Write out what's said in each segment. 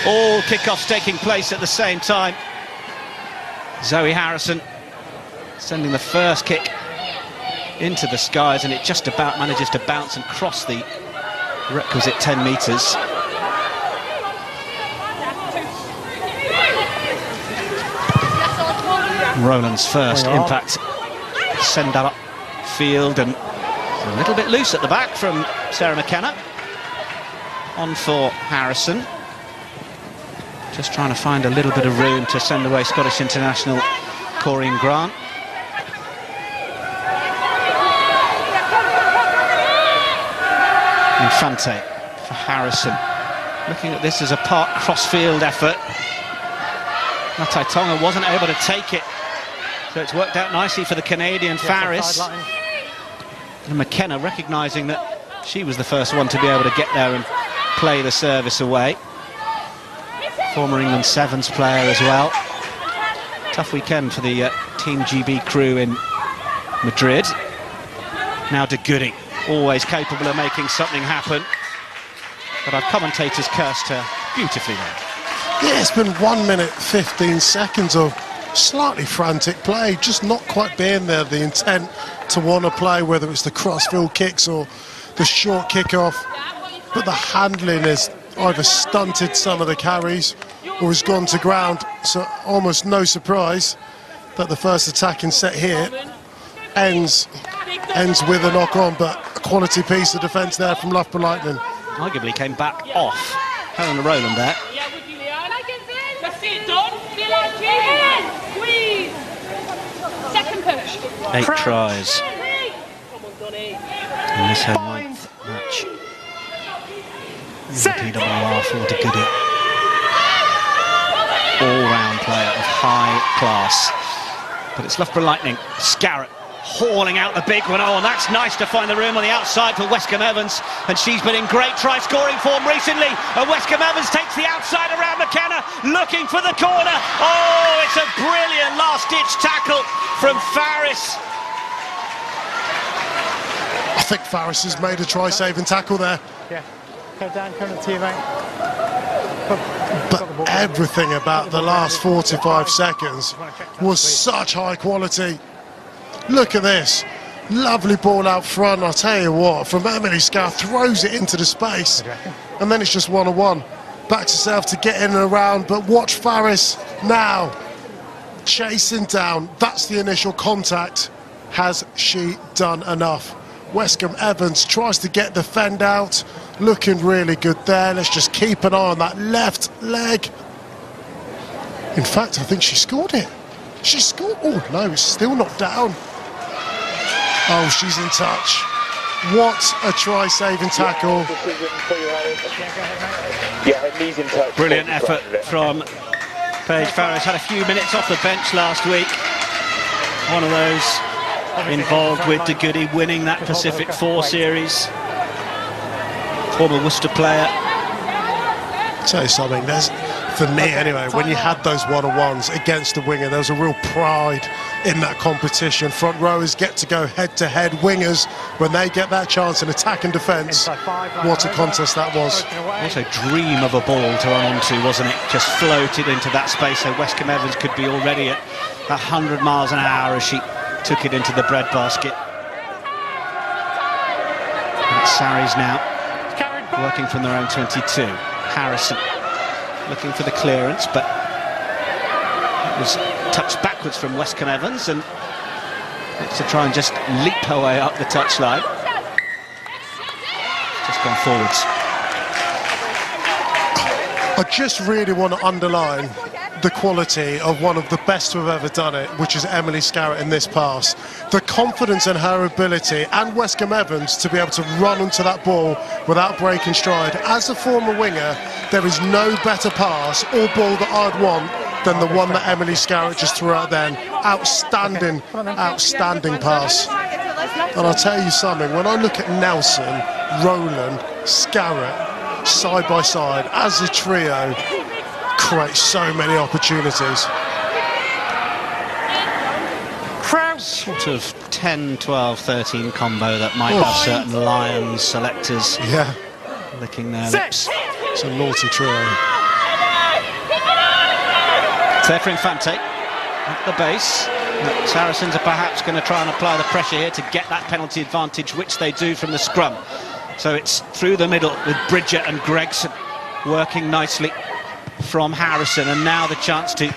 All kickoffs taking place at the same time. Zoe Harrison sending the first kick into the skies, and it just about manages to bounce and cross the requisite 10 metres. Roland's first impact send up field, and a little bit loose at the back from Sarah McKenna. On for Harrison. Just trying to find a little bit of room to send away Scottish international Corinne Grant. Infante for Harrison. Looking at this as a part cross-field effort. Ngatai Tonga wasn't able to take it, so it's worked out nicely for the Canadian Faris. And McKenna recognising that she was the first one to be able to get there and play the service away. Former England Sevens player as well. Tough weekend for the Team GB crew in Madrid. Now De Goody, always capable of making something happen. But our commentators cursed her beautifully there. Yeah, it's been 1 minute 15 seconds of slightly frantic play, just not quite being there, the intent to want to play, whether it's the cross-field kicks or the short kick-off. But the handling has either stunted some of the carries or has gone to ground, so almost no surprise that the first attacking set here ends with a knock-on, but a quality piece of defence there from Loughborough Lightning. Arguably came back off Helena Rowland there. Push. 8 tries in this her 9th match. PWR for De Goody. All-round player of high class. But it's Loughborough Lightning. Scarrett hauling out the big one. Oh, and that's nice to find the room on the outside for Westcombe Evans. And she's been in great try-scoring form recently. And Westcombe Evans takes the outside around McKenna, looking for the corner. Oh, it's a brilliant last-ditch tackle from Faris. I think Faris has made a try-saving tackle there. Yeah, go down, come to teammate. But everything about the last 45 seconds was such high quality. Look at this. Lovely ball out front. I'll tell you what, from Emily Scow, throws it into the space. And then it's just one-on-one. Backs herself to get in and around. But watch Faris now. Chasing down. That's the initial contact. Has she done enough? Westcombe Evans tries to get the fend out. Looking really good there. Let's just keep an eye on that left leg. In fact, I think she scored it. She scored. Oh, no, it's still not down. Oh, she's in touch. What a try-saving tackle. Brilliant effort from Paige Faris. Had a few minutes off the bench last week. One of those involved with De Goody winning that Pacific 4 series. Former Worcester player. I'll tell you something, for me anyway, when you had those one-on-ones against the winger, there was a real pride in that competition. Front rowers get to go head-to-head. Wingers, when they get that chance in attack and defence, what a contest that was. Also dream of a ball to run onto, wasn't it? Just floated into that space, so Westcombe Evans could be already at 100 miles an hour as she took it into the breadbasket. And it's Sarries now, working from their own 22. Harrison looking for the clearance, but it was touched backwards from Westcombe Evans, and it's to try and just leap her way up the touchline. Just gone forwards. I just really want to underline the quality of one of the best who have ever done it, which is Emily Scarrett in this pass. The confidence in her ability, and Westcombe Evans to be able to run onto that ball without breaking stride. As a former winger, there is no better pass or ball that I'd want than the one that Emily Scarrett just threw out then. Outstanding, outstanding pass. And I'll tell you something, when I look at Nelson, Rowland, Scarrett, side by side, as a trio, create so many opportunities. Sort of 10, 12, 13 combo that might have certain Lions selectors licking their lips. It's a naughty trio. It's there for Infante at the base. But Saracens are perhaps going to try and apply the pressure here to get that penalty advantage, which they do from the scrum. So it's through the middle with Bridger and Gregson working nicely from Harrison, and now the chance to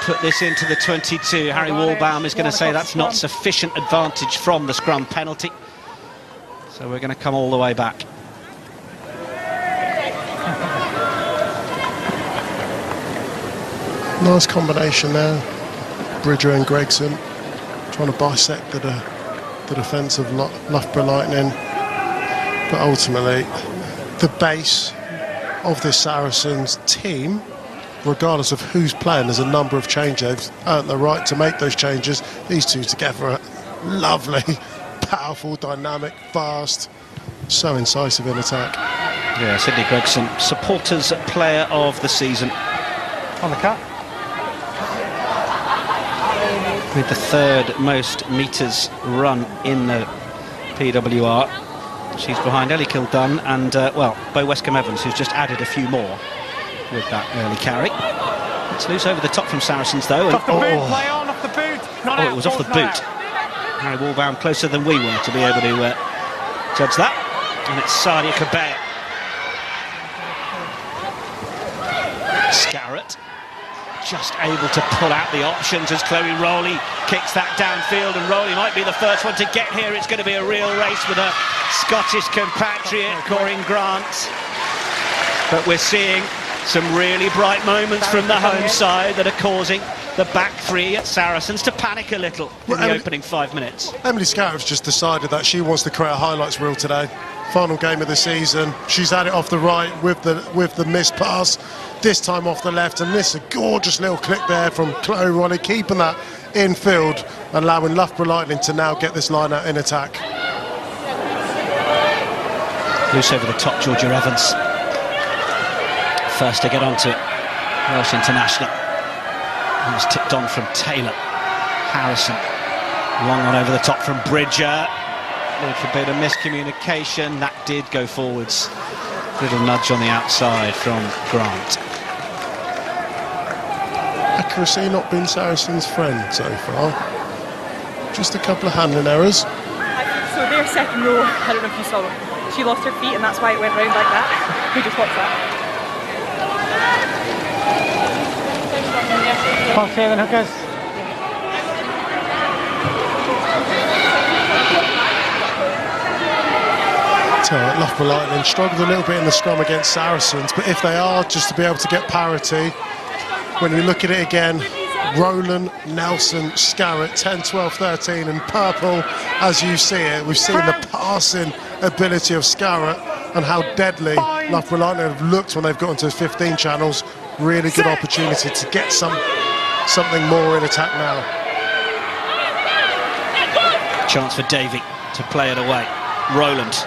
put this into the 22. Harry Walbaum is going to say that's not sufficient advantage from the scrum penalty. So we're going to come all the way back. Nice combination there. Bridger and Gregson trying to bisect the defence of Loughborough Lightning. But ultimately, the base of this Saracens team, regardless of who's playing, there's a number of changes. Earned the right to make those changes. These two together are lovely, powerful, dynamic, fast, so incisive in attack. Yeah, Sidney Gregson, supporters player of the season. On the cut. With the third most metres run in the PWR. She's behind Ellie Kildunn and, well, Bo Westcombe Evans, who's just added a few more with that early carry. It's loose over the top from Saracens, though. And, Off the boot, play on, off the boot. Not out, it was off the boot. Harry Walbaum closer than we were to be able to judge that. And it's Sadia Kabea. Scarrett just able to pull out the options as Chloe Rowley kicks that downfield, and Rowley might be the first one to get here. It's going to be a real race with her Scottish compatriot Corinne Grant, but we're seeing some really bright moments from the home side that are causing the back three at Saracens to panic a little in the opening 5 minutes. Emily Scarrett's just decided that she wants to create a highlights reel today. Final game of the season. She's had it off the right with the missed pass, this time off the left, and this a gorgeous little click there from Chloe Rowley, keeping that infield, allowing Loughborough Lightning to now get this line out in attack. Loose over the top, Georgia Evans. First to get onto it, Welsh international. It was tipped on from Taylor. Harrison, long one over the top from Bridger. A little bit of miscommunication, that did go forwards. Little nudge on the outside from Grant. Accuracy not been Saracens' friend so far. Just a couple of handling errors. So their second row, I don't know if you saw them, she lost her feet and that's why it went round like that. We just watched that. Okay then, hookers. So Loughborough Lightning struggled a little bit in the scrum against Saracens, but if they are just to be able to get parity, when you look at it again, Rowland, Nelson, Scarrett, 10, 12, 13 and purple as you see it. We've seen the passing ability of Scarrett and how deadly Loughborough Lightning have looked when they've got into 15 channels. Really good opportunity to get something more in attack now. Chance for Davey to play it away. Rowland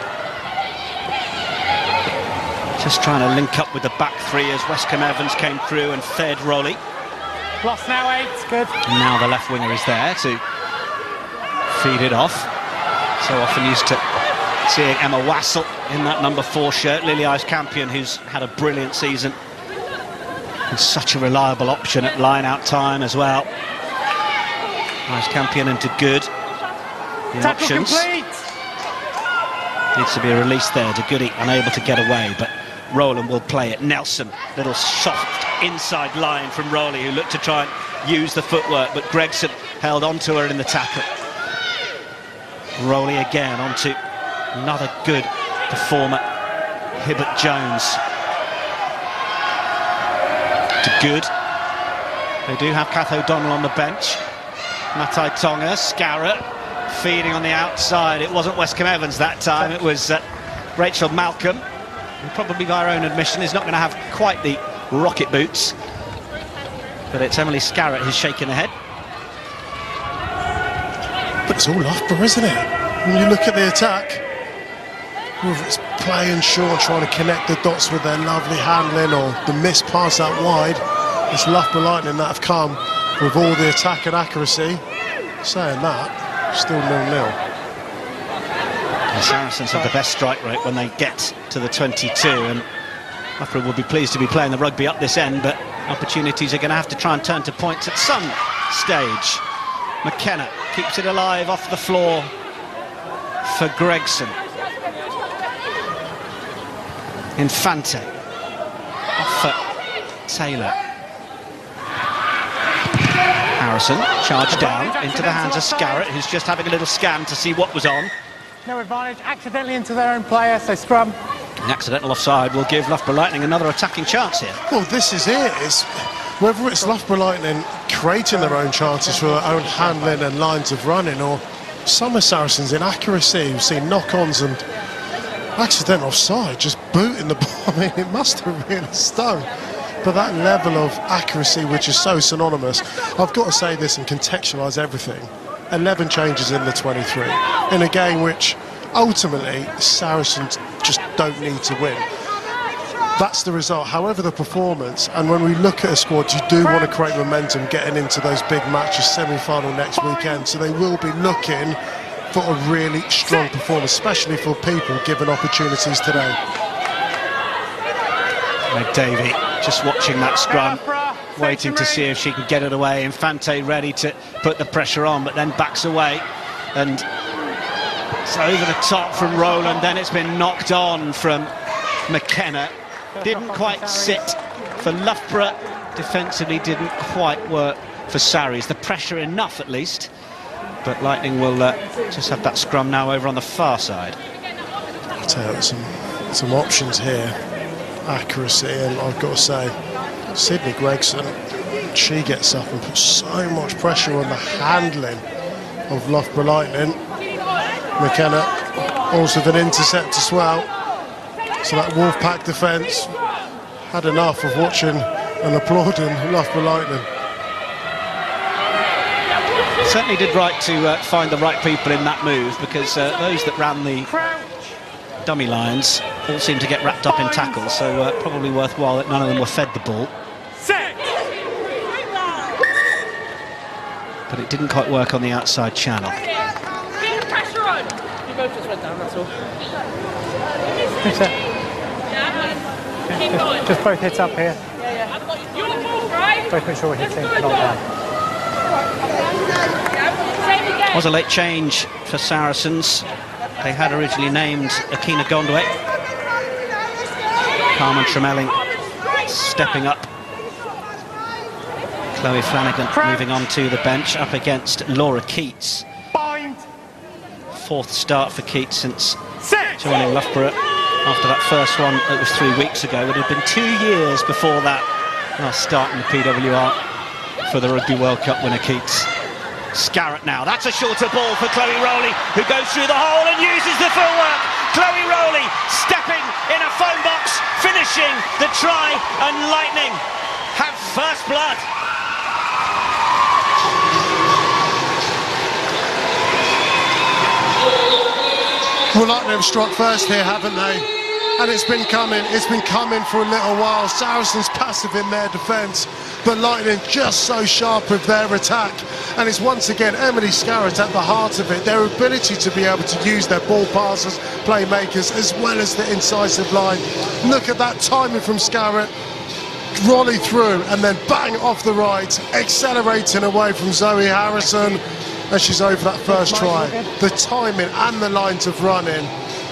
just trying to link up with the back three as Westcombe Evans came through and fed Rowley. Lost now, 8, good. And now the left winger is there to feed it off. So often used to seeing Emma Wassell in that number 4 shirt. Lily Ice-Campion, who's had a brilliant season. And such a reliable option at line-out time as well. Ice-Campion into good. The options. Complete. Needs to be a release there. De Goody unable to get away, but Rowland will play it. Nelson, little soft inside line from Rowley, who looked to try and use the footwork, but Gregson held onto her in the tackle. Rowley again onto another good performer, Hibbert Jones. To good. They do have Kath O'Donnell on the bench. Matai Tonga, Scarrett feeding on the outside. It wasn't Westcombe Evans that time, it was Rachel Malcolm, who probably by her own admission is not going to have quite the rocket boots, but it's Emily Scarrett who's shaking her head. But it's all Loughborough, isn't it? When you look at the attack, whether it's Play and Shaw trying to connect the dots with their lovely handling or the missed pass out wide, it's Loughborough Lightning that have come with all the attack and accuracy. Saying that, still 0-0. The Saracens have the best strike rate when they get to the 22, and Loughborough will be pleased to be playing the rugby up this end, but opportunities are going to have to try and turn to points at some stage. McKenna keeps it alive off the floor for Gregson. Infante off for Taylor. Harrison charged down into the hands of Scarrett, who's just having a little scan to see what was on. No advantage, accidentally into their own player, so scrum. An accidental offside will give Loughborough Lightning another attacking chance here. Well, this is it. Whether it's Loughborough Lightning creating their own chances for their own handling and lines of running, or some of Saracens' inaccuracy. We've seen knock-ons and accidental offside, just booting the ball. I mean, it must have really stung. But that level of accuracy, which is so synonymous, I've got to say this and contextualise everything. 11 changes in the 23 in a game which ultimately Saracens just don't need to win. That's the result. However, the performance, and when we look at a squad, you do want to create momentum getting into those big matches, semi-final next weekend. So they will be looking for a really strong performance, especially for people given opportunities today. Davey just watching that scrum, waiting to see if she can get it away. Infante ready to put the pressure on, but then backs away, and it's over the top from Rowland. Then it's been knocked on from McKenna. Didn't quite sit for Loughborough. Defensively didn't quite work for Sarries. The pressure enough at least, but Lightning will just have that scrum now over on the far side. I'll tell you, some options here. Accuracy, and I've got to say, Sydney Gregson, she gets up and puts so much pressure on the handling of Loughborough Lightning. McKenna also with an intercept as well. So that Wolfpack defence had enough of watching and applauding Loughborough Lightning. Certainly did right to find the right people in that move, because those that ran the dummy lines all seem to get wrapped up in tackles, so probably worthwhile that none of them were fed the ball. But it didn't quite work on the outside channel. Both just went down, that's all. Just both hits up here. Yeah. Both make sure we're hitting, not down. Was a late change for Saracens. They had originally named Akina Gondwe. Carmen Tremelling stepping up. Chloe Flanagan moving on to the bench up against Laura Keats. Fourth start for Keats since joining Loughborough. After that first one, it was 3 weeks ago. It had been 2 years before that last start in the PWR for the Rugby World Cup winner Keats. Scarrett now, that's a shorter ball for Chloe Rowley, who goes through the hole and uses the footwork. Chloe Rowley stepping in a phone box, finishing the try, and Lightning have first blood. Well, Lightning have struck first here, haven't they? And it's been coming for a little while. Saracens passive in their defence, but Lightning just so sharp with their attack. And it's once again Emily Scarrett at the heart of it. Their ability to be able to use their ball passers, playmakers, as well as the incisive line. Look at that timing from Scarrett. Rolly through and then bang off the right, accelerating away from Zoe Harrison. And she's over that first try. The timing and the lines of running,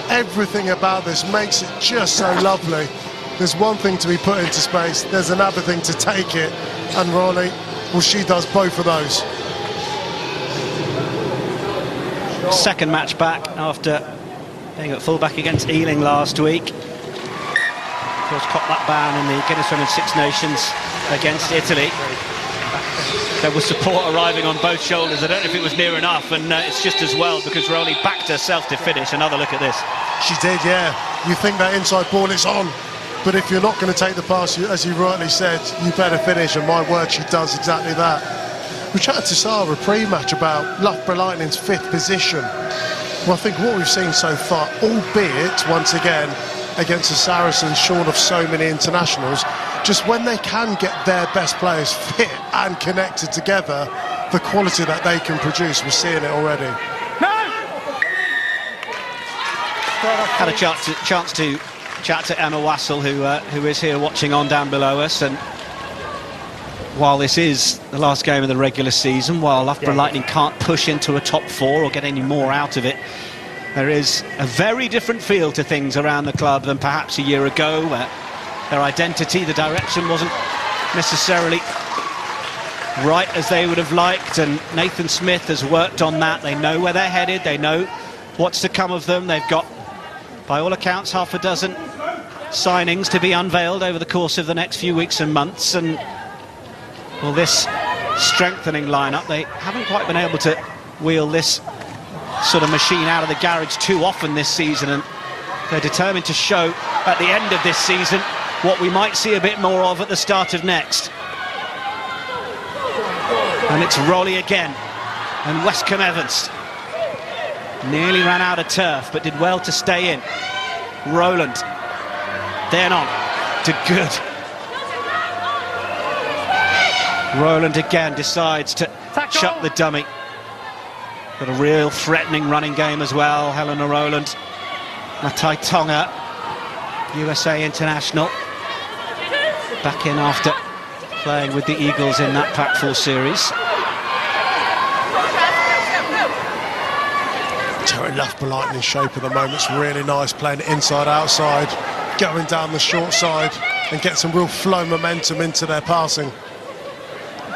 everything about this makes it just so lovely. There's one thing to be put into space, there's another thing to take it, and Raleigh, well, she does both of those. Second match back after being at fullback against Ealing last week. Of course, caught that ban in the Guinness Women's Six Nations against Italy. There was support arriving on both shoulders. I don't know if it was near enough, and it's just as well because Rowley backed herself to finish. Another look at this. She did, yeah. You think that inside ball is on, but if you're not going to take the pass, as you rightly said, you better finish, and my word, she does exactly that. We chatted to Sarah pre-match about Loughborough Lightning's 5th position. Well, I think what we've seen so far, albeit, once again, against the Saracens, short of so many internationals, just when they can get their best players fit and connected together, the quality that they can produce, we're seeing it already. Had a chance to chat to Emma Wassell, who is here watching on down below us, and while this is the last game of the regular season, while Loughborough Lightning can't push into a top 4 or get any more out of it, there is a very different feel to things around the club than perhaps a year ago, where their identity, the direction wasn't necessarily right as they would have liked, and Nathan Smith has worked on that. They know where they're headed, they know what's to come of them. They've got, by all accounts, half a dozen signings to be unveiled over the course of the next few weeks and months, and well, this strengthening lineup, they haven't quite been able to wheel this sort of machine out of the garage too often this season, and they're determined to show at the end of this season what we might see a bit more of at the start of next. And it's Rolly again, and Westcombe Evans nearly ran out of turf but did well to stay in. Rowland then on to Good. Rowland again decides to chuck the dummy. Got a real threatening running game as well. Helena Rowland, Matai Tonga, USA international, back in after playing with the Eagles in that Pac 4 series. Terry Loughborough Lightning shape at the moment. It's really nice, playing inside outside, going down the short side and get some real flow momentum into their passing.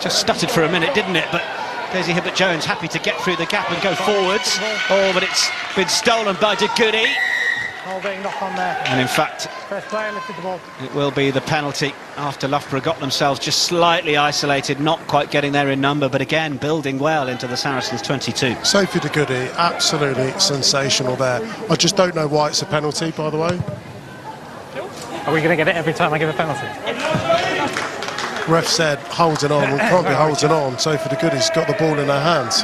Just stuttered for a minute, didn't it? But Daisy Hibbert-Jones happy to get through the gap and go forwards. Oh, but it's been stolen by De Goody. Being knocked on there. And in fact, First player lifted the ball. it will be the penalty after Loughborough got themselves just slightly isolated, not quite getting there in number, but again building well into the Saracens 22. Sophie De Goody, absolutely sensational there. I just don't know why it's a penalty, by the way. Are we going to get it every time I give a penalty? Ref said holding on, we'll probably holding on. Sophie De Goody's got the ball in her hands.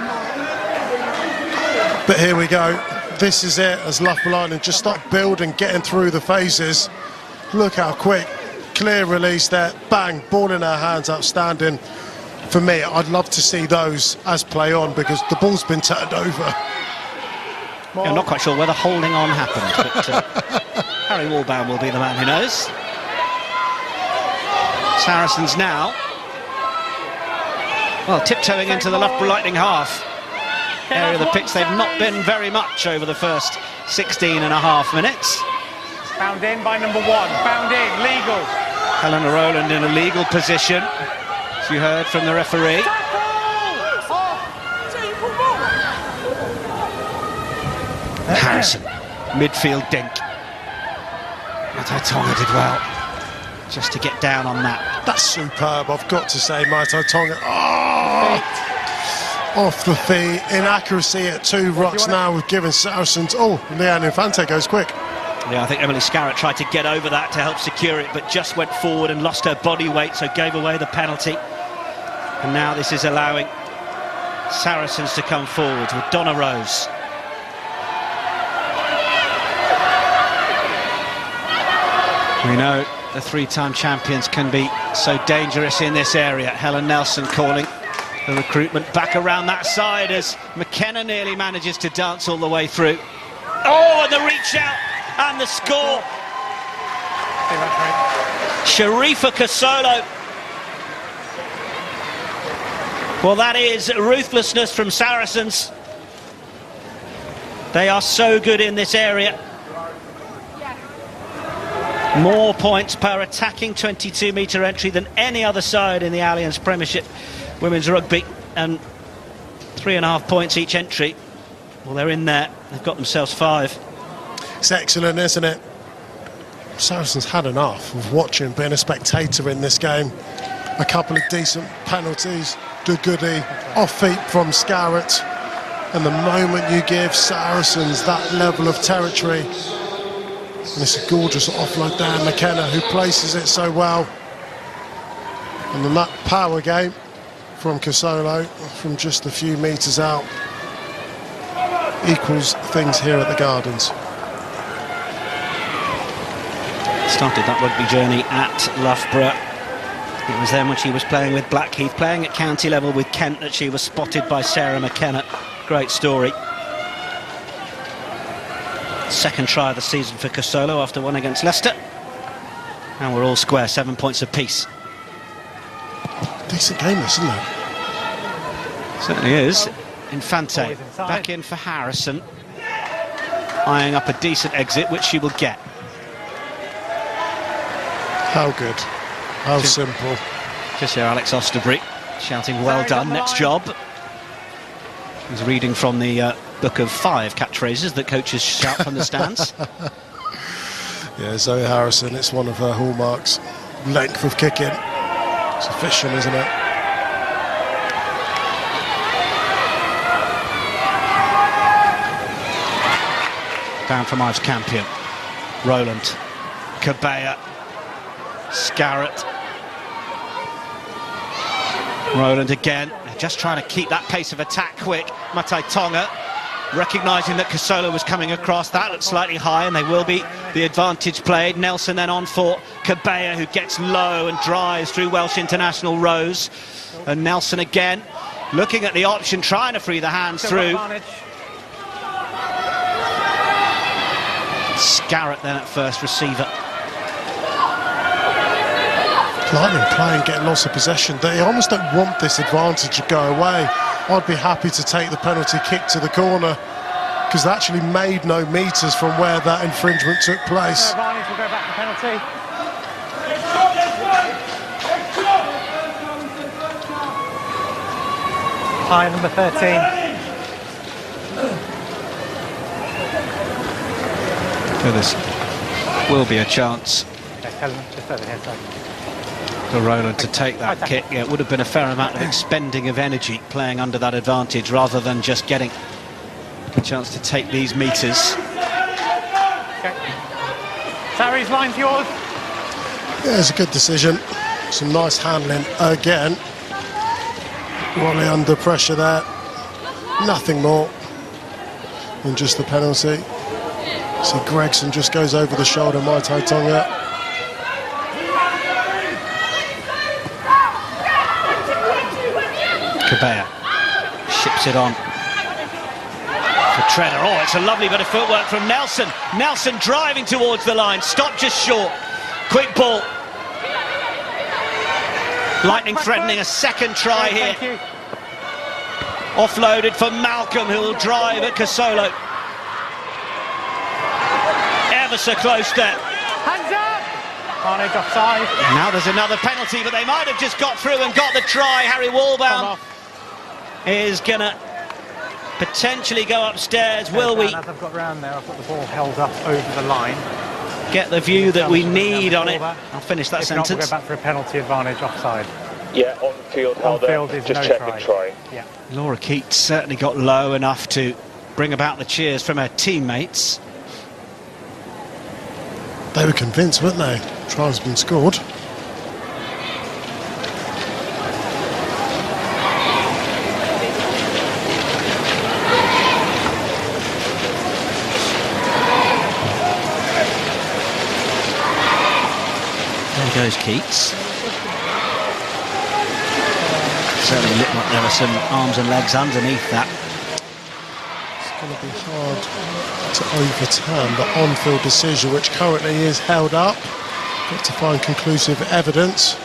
But here we go. This is it, as Loughborough Lightning just start building, getting through the phases. Look how quick, clear release there, bang, ball in her hands, outstanding. For me, I'd love to see those as play on, because the ball's been turned over. I'm not quite sure whether holding on happened, but Harry Walbaum will be the man who knows. Saracens now, well, tiptoeing into the Loughborough Lightning half. Area of the pitch they've not been very much over the first 16.5 minutes. Found in by number 1, found in, legal. Helena Rowland in a legal position, as you heard from the referee. Harrison, midfield dink. Matai Tonga did well, just to get down on that. That's superb, I've got to say, Matai Tonga. Oh! Off the feet, inaccuracy at 2 rucks now. We've given Saracens. Oh, Leanne Infante goes quick. Yeah, I think Emily Scarrett tried to get over that to help secure it, but just went forward and lost her body weight, so gave away the penalty. And now this is allowing Saracens to come forward with Donna Rose. We know the 3-time champions can be so dangerous in this area. Helen Nelson calling the recruitment back around that side as McKenna nearly manages to dance all the way through. Oh, and the reach out and the score. Sharifa Kasolo. Well, that is ruthlessness from Saracens. They are so good in this area. More points per attacking 22-metre entry than any other side in the Allianz Premiership Women's Rugby, and 3.5 points each entry. Well, they're in there. They've got themselves 5. It's excellent, isn't it? Saracens had enough of watching, being a spectator in this game. A couple of decent penalties. De Goody, off feet from Scarrett. And the moment you give Saracens that level of territory, and it's a gorgeous offload there, McKenna, who places it so well. And then that power game from Kasolo, from just a few metres out, equals things here at the Gardens. Started that rugby journey at Loughborough. It was then when she was playing with Blackheath, playing at county level with Kent, that she was spotted by Sarah McKenna. Great story. Second try of the season for Kasolo after one against Leicester. And we're all square, 7 points apiece. Decent game this, isn't it? Certainly is. Infante back in for Harrison, eyeing up a decent exit, which she will get. How good. How simple. Just here, Alex Osterbury shouting, well done, next job. He's reading from the book of 5 catchphrases that coaches shout from the stands. Yeah, Zoe Harrison, it's one of her hallmarks. Length of kicking. It's efficient, isn't it? Down from Ives Campion. Rowland. Cabea. Scarrett. Rowland again. They're just trying to keep that pace of attack quick. Matai Tonga recognising that Kasolo was coming across. That looked slightly high, and they will be the advantage played. Nelson then on for Cabea, who gets low and drives through Welsh international Rose. And Nelson again looking at the option, trying to free the hands through. Scarrett then at first receiver. Lightning playing, getting lots of possession. They almost don't want this advantage to go away. I'd be happy to take the penalty kick to the corner, because they actually made no meters from where that infringement took place. Advantage will go back to penalty. High number 13. So this will be a chance Just over here, sorry. for Rowland to take that kick. Yeah, it would have been a fair amount of expending of energy playing under that advantage rather than just getting a chance to take these meters. Okay. Sarri's line's yours. Yeah, it's a good decision. Some nice handling again. Wally under pressure there. Nothing more than just the penalty. See, Gregson just goes over the shoulder, Matai Tonga. Cabea ships it on for Treader. Oh, it's a lovely bit of footwork from Nelson. Nelson driving towards the line, stopped just short. Quick ball. Lightning threatening a second try here. Offloaded for Malcolm, who will drive at Kasolo. Ever so close there. Hands up! Carnage offside. Now there's another penalty, but they might have just got through and got the try. Harry Walbaum is going to potentially go upstairs. Will we? As I've got round there, I've got the ball held up over the line. Get the view that we need on it. I'll finish that sentence. If not, we'll go back for a penalty advantage offside. Yeah, on field held up. Is just no checking try. Yeah. Laura Keats certainly got low enough to bring about the cheers from her teammates. They were convinced, weren't they? Try's been scored. There goes Keats. Certainly looked like there were some arms and legs underneath that. It's going to be hard to overturn the on-field decision, which currently is held up. Got to find conclusive evidence.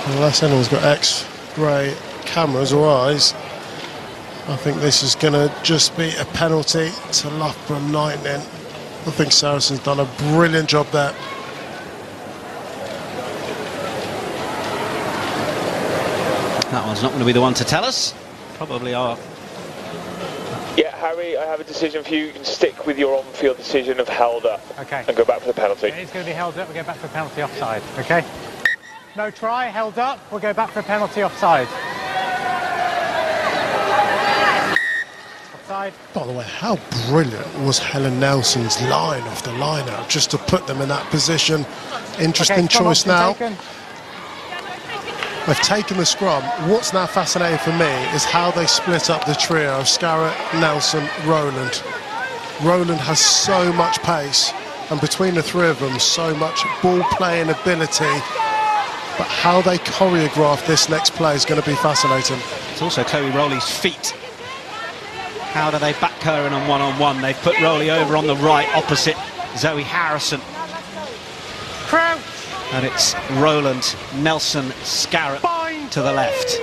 Unless anyone's got X-ray cameras or eyes, I think this is going to just be a penalty to Loughborough Lightning. I think Saracens done a brilliant job there. That one's not going to be the one to tell us. Probably are. Yeah, Harry, I have a decision for you. You can stick with your on-field decision of held up. Okay. And go back for the penalty. It's going to be held up, we'll go back for a penalty offside, okay? No try, held up, we'll go back for a penalty offside. Offside. By the way, how brilliant was Helen Nelson's line off the line-out, just to put them in that position. Interesting choice now. They've taken the scrum. What's now fascinating for me is how they split up the trio of Scarrett, Nelson, Rowland. Rowland has so much pace, and between the three of them, so much ball-playing ability. But how they choreograph this next play is going to be fascinating. It's also Chloe Rowley's feet. How do they back her in on one-on-one? They've put Rowley over on the right, opposite Zoe Harrison. Crouch! And it's Rowland, Nelson, Scarrett to the left.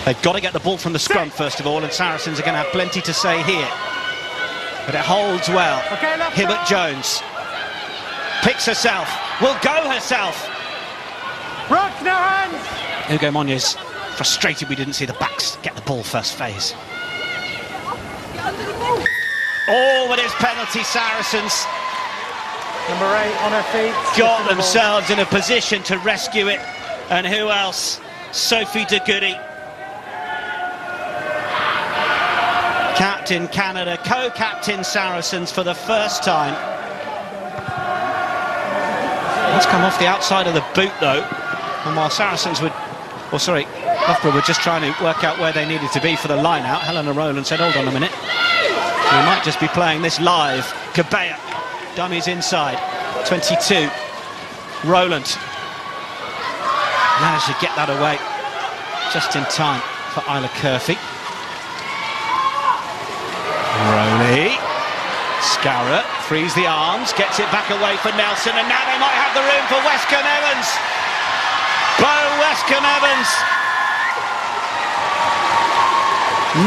They've got to get the ball from the scrum first of all, and Saracens are going to have plenty to say here. But it holds well. Hibbert Jones picks herself, will go herself. Rock, no hands! Hugo Monye's frustrated we didn't see the backs get the ball first phase. Oh, but it's penalty, Saracens. Number 8 on her feet. Got themselves in a position to rescue it. And who else? Sophie de Goody. Captain Canada, co-captain Saracens for the first time. It's come off the outside of the boot though. And while Saracens would, Loughborough were just trying to work out where they needed to be for the line out, Helena Rowland said, hold on a minute. We might just be playing this live. Cabea, dummies inside. 22. Rowland managed to get that away just in time for Isla Curfey. Rowley. Scarrett frees the arms, gets it back away for Nelson, and now they might have the room for Westcombe Evans. Bo Westcombe Evans.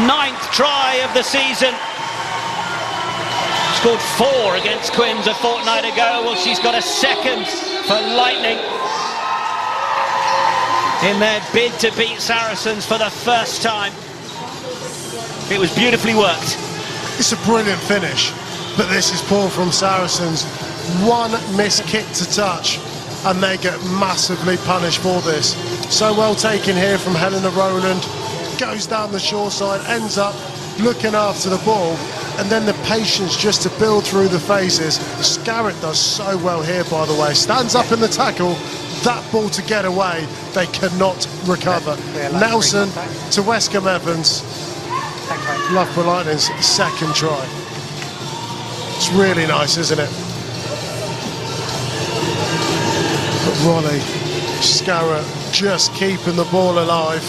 9th try of the season. Scored 4 against Quins a fortnight ago. Well, she's got a second for Lightning in their bid to beat Saracens for the first time. It was beautifully worked. It's a brilliant finish, but this is poor from Saracens. One missed kick to touch, and they get massively punished for this. So well taken here from Helena Rowland. Goes down the shore side, ends up looking after the ball, and then the patience just to build through the phases. Scarrett does so well here, by the way. Stands up in the tackle. That ball to get away, they cannot recover. Nelson to Westcombe Evans. Loughborough Lightning's second try. It's really nice, isn't it? But Ronnie Scarrett just keeping the ball alive.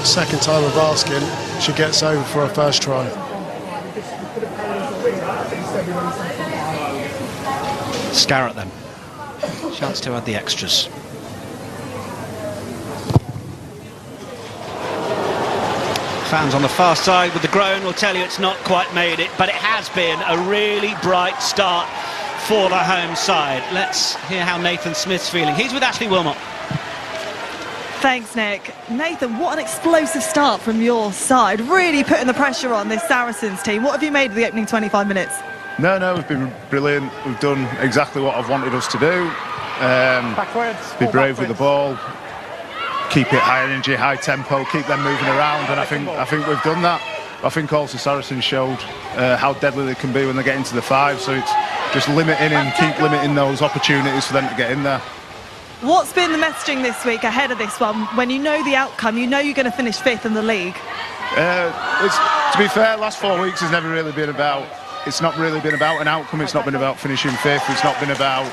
Second time of asking, she gets over for her first try. Scarrett then. Chance to add the extras. Fans on the far side with the groan will tell you it's not quite made it, but it has been a really bright start for the home side. Let's hear how Nathan Smith's feeling. He's with Ashley Wilmot. Thanks, Nick. Nathan, what an explosive start from your side. Really putting the pressure on this Saracens team. What have you made of the opening 25 minutes? No, we've been brilliant. We've done exactly what I've wanted us to do. Be brave with the ball, keep it high energy, high tempo, keep them moving around, and I think we've done that. I think also Saracens showed how deadly they can be when they get into the 5, so it's just limiting and keep limiting those opportunities for them to get in there. What's been the messaging this week ahead of this one? When you know the outcome, you know you're going to finish 5th in the league. To be fair, last 4 weeks has never really been about. It's not really been about an outcome. It's not been about finishing 5th. It's not been about.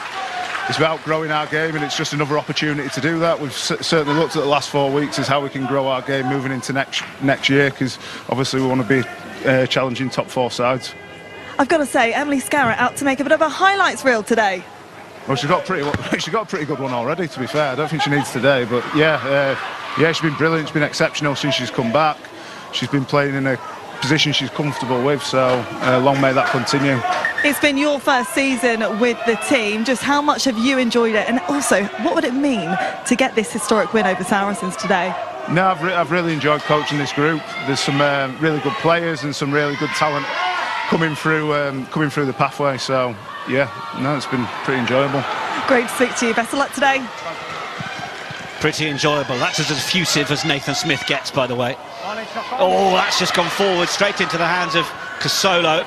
It's about growing our game, and it's just another opportunity to do that. We've certainly looked at the last 4 weeks as how we can grow our game moving into next year, because obviously we want to be challenging top 4 sides. I've got to say, Emily Scarrett out to make a bit of a highlights reel today. Well, she got a pretty good one already, to be fair. I don't think she needs today, but yeah, she's been brilliant. She's been exceptional since she's come back. She's been playing in a position she's comfortable with, so long may that continue. It's been your first season with the team. Just how much have you enjoyed it, and also what would it mean to get this historic win over Saracens today? No, I've really enjoyed coaching this group. There's some really good players and some really good talent coming through the pathway, so yeah, no, it's been pretty enjoyable. Great to speak to you. Best of luck today. Pretty enjoyable. That's as effusive as Nathan Smith gets, by the way. Oh, that's just gone forward straight into the hands of Casolo.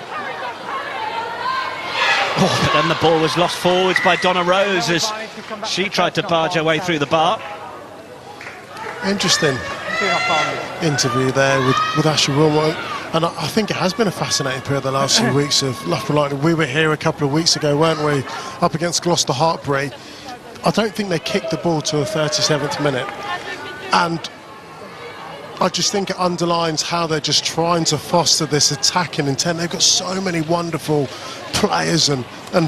Oh, but then the ball was lost forwards by Donna Rose as she tried to barge her way through the bar. Interesting interview there with Ashley Wilmot, and I think it has been a fascinating period the last few weeks of Loughborough Lightning. We were here a couple of weeks ago, weren't we, up against Gloucester Hartpury. I don't think they kicked the ball to a 37th minute, and I just think it underlines how they're just trying to foster this attacking intent. They've got so many wonderful players and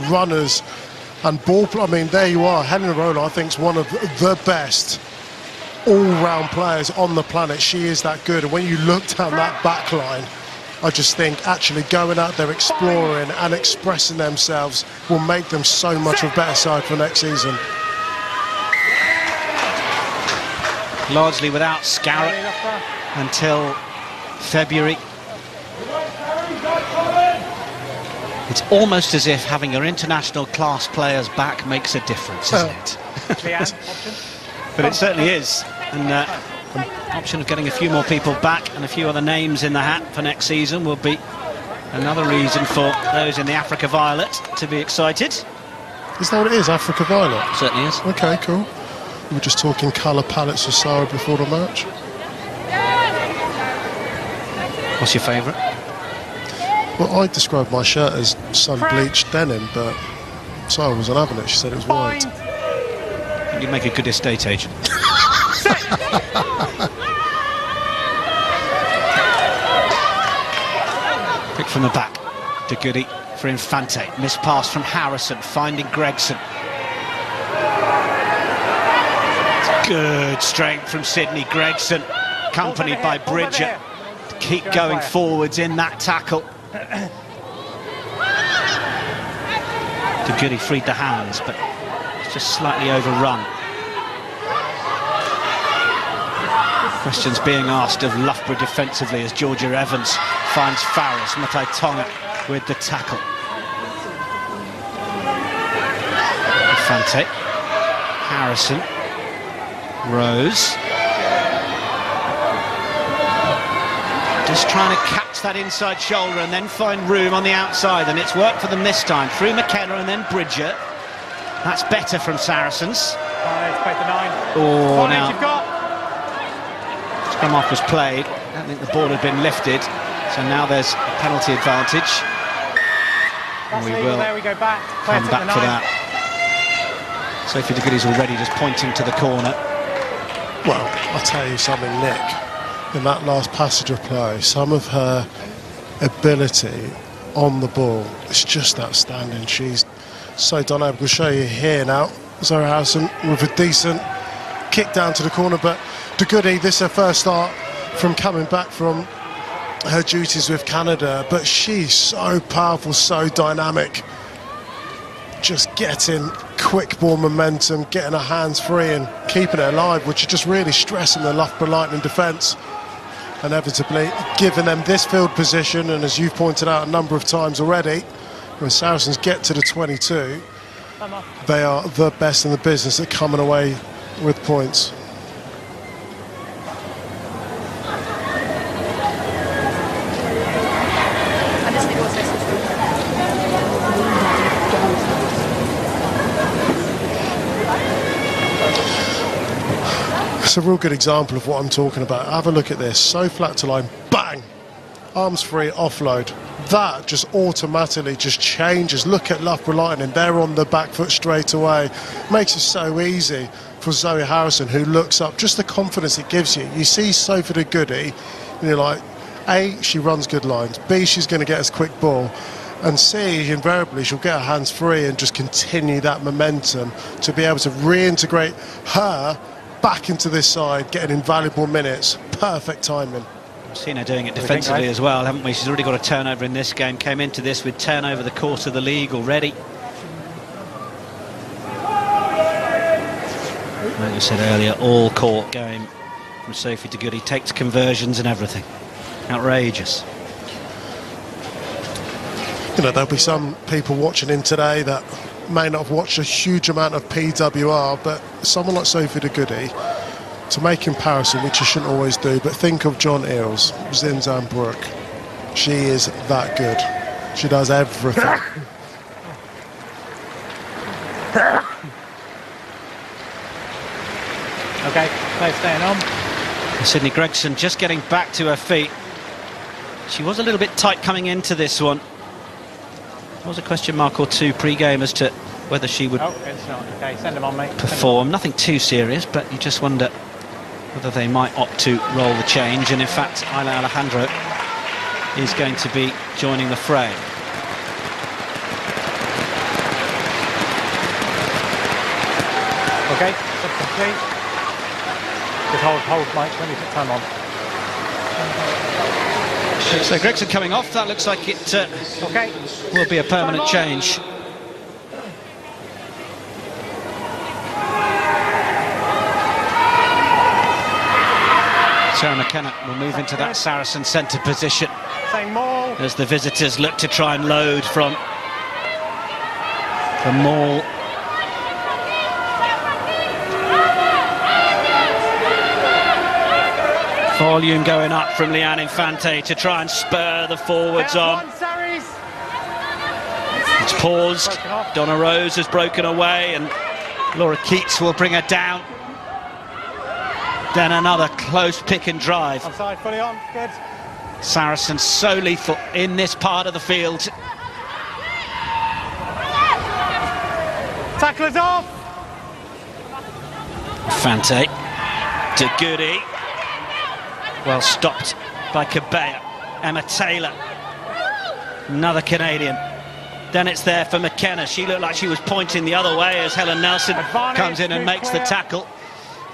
runners And I mean, there you are. Helena Roller, I think, is one of the best all-round players on the planet. She is that good. And when you look down that back line, I just think actually going out there exploring and expressing themselves will make them so much of a better side for next season. Largely without Scarrett until February. It's almost as if having your international class players back makes a difference, isn't it? But it certainly is. And the option of getting a few more people back and a few other names in the hat for next season will be another reason for those in the Africa Violet to be excited. Is that what it is, Africa Violet? Certainly is. Okay, cool. We were just talking colour palettes for Sarah before the match. What's your favourite? Well, I described my shirt as sun-bleached denim, but Sarah wasn't having it. She said it was white. You'd make a good estate agent. Pick from the back. De Goody for Infante. Missed pass from Harrison, finding Gregson. Good strength from Sydney Gregson, accompanied by Bridger. To keep going forwards in that tackle. De Goody freed the hands, but it's just slightly overrun. Questions being asked of Loughborough defensively as Georgia Evans finds Faris. Matai Tonga with the tackle. Infante, Harrison, Rose. Just trying to catch that inside shoulder and then find room on the outside, and it's worked for them this time. Through McKenna and then Bridger. That's better from Saracens. Oh, now scrum off was played. I don't think the ball had been lifted, so now there's a penalty advantage. And we will come back for that. Sophie de Goody's already just pointing to the corner. Well, I'll tell you something, Nick. In that last passage of play, some of her ability on the ball is just outstanding. She's so dynamic. We'll show you here now. Zoe Harrison with a decent kick down to the corner, but de Goody, this is her first start from coming back from her duties with Canada, but she's so powerful, so dynamic. Just getting quick ball momentum, getting her hands free and keeping it alive, which is just really stressing the Loughborough Lightning defence. Inevitably giving them this field position, and as you've pointed out a number of times already, when Saracens get to the 22, they are the best in the business at coming away with points. It's a real good example of what I'm talking about. Have a look at this. So flat to line, bang! Arms free, offload. That just automatically just changes. Look at Loughborough Lightning. They're on the back foot straight away. Makes it so easy for Zoe Harrison, who looks up. Just the confidence it gives you. You see Sophie de Goody, and you're like, A, she runs good lines. B, she's going to get us quick ball. And C, invariably, she'll get her hands free and just continue that momentum to be able to reintegrate her back into this side, getting invaluable minutes. Perfect timing. We've seen her doing it defensively as well, haven't we? She's already got a turnover in this game. Came into this with 10 over the course of the league already. Like I said earlier, all court game from Sophie de Goody. Takes conversions and everything. Outrageous. You know, there'll be some people watching in today that may not have watched a huge amount of PWR, but someone like Sophie de Goody, to make comparison, which you shouldn't always do, but think of John Eales, Zinzan Brooke. She is that good. She does everything. Okay, play staying on. Sydney Gregson just getting back to her feet. She was a little bit tight coming into this one. There was a question mark or two pre-game as to whether she would it's not. Okay, send them on, mate. perform. Nothing too serious, but you just wonder whether they might opt to roll the change. And in fact, Ayla Alejandro is going to be joining the fray. Okay, that's complete. Just hold, Mike, when you put time on. So Gregson coming off, that looks like it Okay. will be a permanent change. Sarah McKenna will move into that Saracen centre position Same maul. as the visitors look to try and load from the maul. Volume going up from Leanne Infante to try and spur the forwards on. It's paused. Donna Rose has broken away and Laura Keats will bring her down. Then another close pick and drive. Onside, fully on, good. Saracens so lethal in this part of the field. Tacklers off! Fante to Goody. Well stopped by Cabea. Emma Taylor. Another Canadian. Then it's there for McKenna. She looked like she was pointing the other way as Helen Nelson comes in and makes the tackle.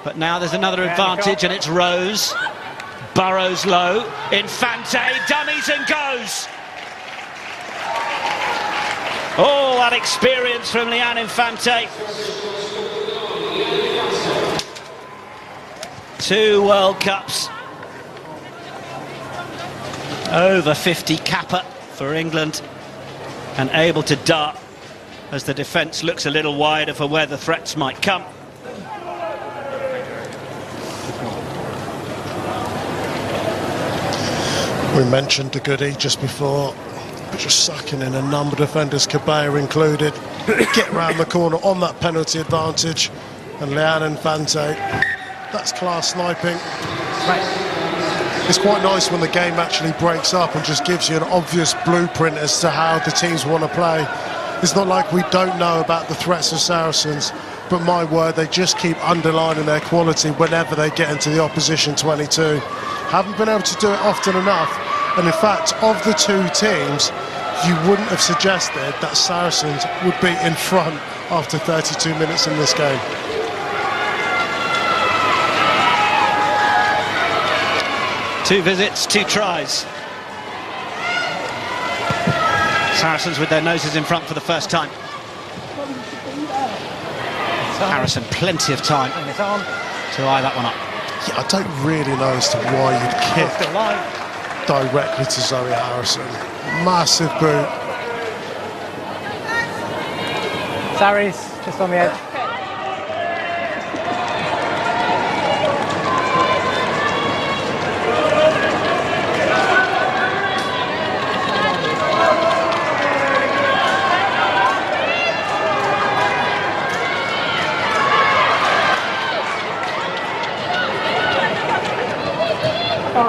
But now there's another advantage and it's Rose. Burrows low. Infante dummies and goes. Oh, that experience from Leanne Infante. 2 World Cups. Over 50 capper for England and able to dart as the defence looks a little wider for where the threats might come. We mentioned De Goody just before, but just sucking in a number of defenders, Cabea included. Get round the corner on that penalty advantage, and Leanne Infante, that's class sniping. Right. It's quite nice when the game actually breaks up and just gives you an obvious blueprint as to how the teams want to play. It's not like we don't know about the threats of Saracens, but my word, they just keep underlining their quality whenever they get into the opposition 22. Haven't been able to do it often enough, and in fact, of the two teams, you wouldn't have suggested that Saracens would be in front after 32 minutes in this game. Two visits, 2 tries. Saracens with their noses in front for the first time. Harrison, plenty of time to eye that one up. Yeah, I don't really know as to why you'd kick directly to Zoe Harrison. Massive boot. Saris, just on the edge.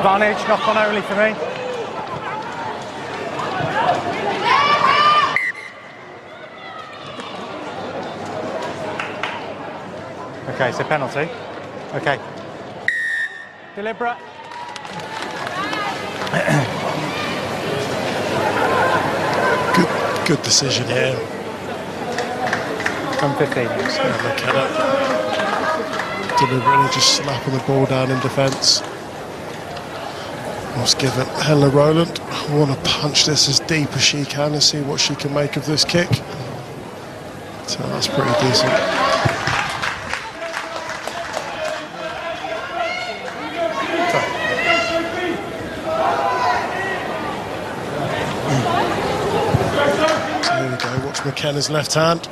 Advantage, knock on only for me. Okay, so penalty. Okay. Deliberate. Good decision here. From 15. McKenna deliberately just slapping the ball down in defence. Was given Helen Rowland. I want to punch this as deep as she can and see what she can make of this kick. So that's pretty decent. So here we go, watch McKenna's left hand.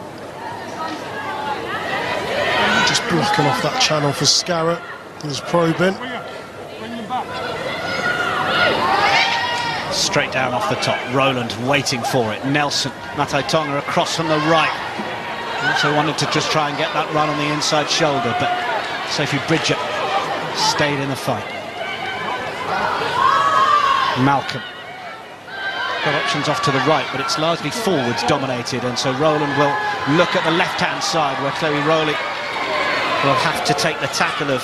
Just blocking off that channel for Scarrett. He's probing. Straight down off the top, Rowland waiting for it. Nelson, Matai Tonga across from the right. Also wanted to just try and get that run on the inside shoulder, but Sophie Bridger stayed in the fight. Malcolm got options off to the right, but it's largely forwards dominated, and so Rowland will look at the left-hand side where Chloe Rowley will have to take the tackle of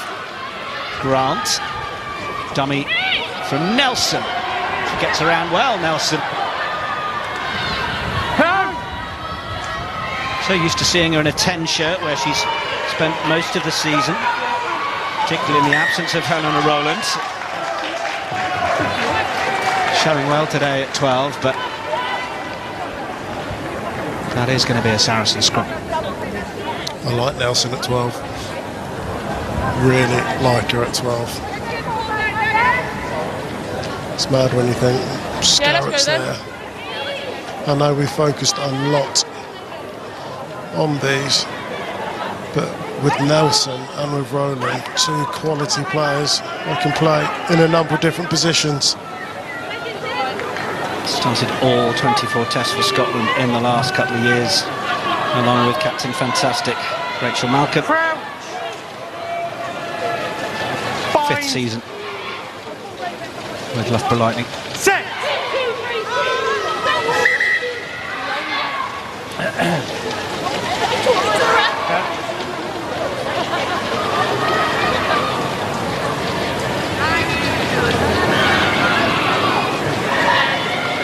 Grant. Dummy from Nelson. She gets around well, Nelson. So used to seeing her in a 10 shirt where she's spent most of the season, particularly in the absence of Helena Rowland. Showing well today at 12, but that is going to be a Saracen scrum. I like Nelson at 12. Really like her at 12. It's mad when you think Scarrett's there. I know we focused a lot on these, but with Nelson and with Rowland, two quality players that can play in a number of different positions. Started all 24 tests for Scotland in the last couple of years, along with Captain Fantastic Rachel Malcolm. Fifth season with Loughborough Lightning. Set.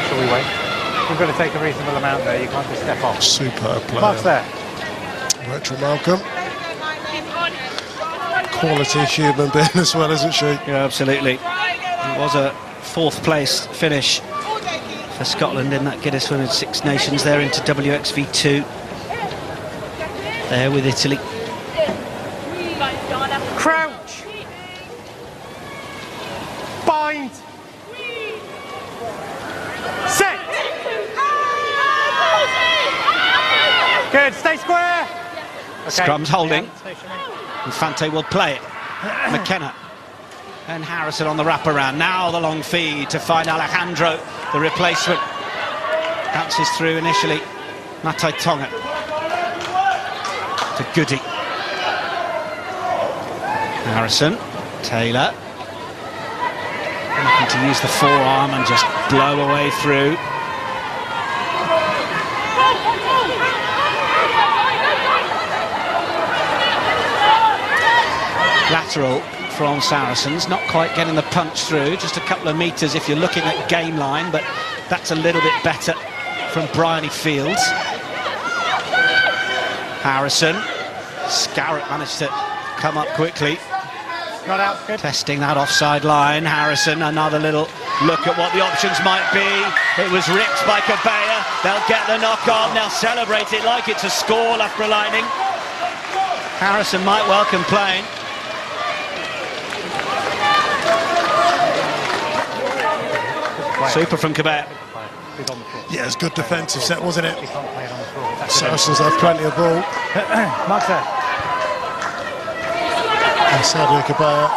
Shall we wait? You've got to take a reasonable amount there. You can't just step off. Superb player. Mark's there. Rachel Malcolm. Quality human being as well, isn't she? Yeah, absolutely. It was a fourth place finish for Scotland in that Guinness Women's Six Nations. They're into WXV2. There with Italy. Crouch. Bind. Set. Good. Stay square. Okay. Scrum's holding. Infante will play it. McKenna and Harrison on the wraparound. Now the long feed to find Alejandro, the replacement. Bounces through initially. Matai Tonga to Goody. Harrison, Taylor. Looking to use the forearm and just blow away through. Lateral from Saracens, not quite getting the punch through, just a couple of metres if you're looking at game line, but that's a little bit better from Bryony Fields. Harrison, Scarrett managed to come up quickly. Not out, good. Testing that offside line. Harrison, another little look at what the options might be. It was ripped by Cabella. They'll get the knock on, they'll celebrate it like it's a score, Loughborough Lightning. Harrison might well complain. Super from Cabella. Yeah, it's good defensive set, wasn't it? Saracens have plenty of ball. Mark's there. And Sadio Cabella,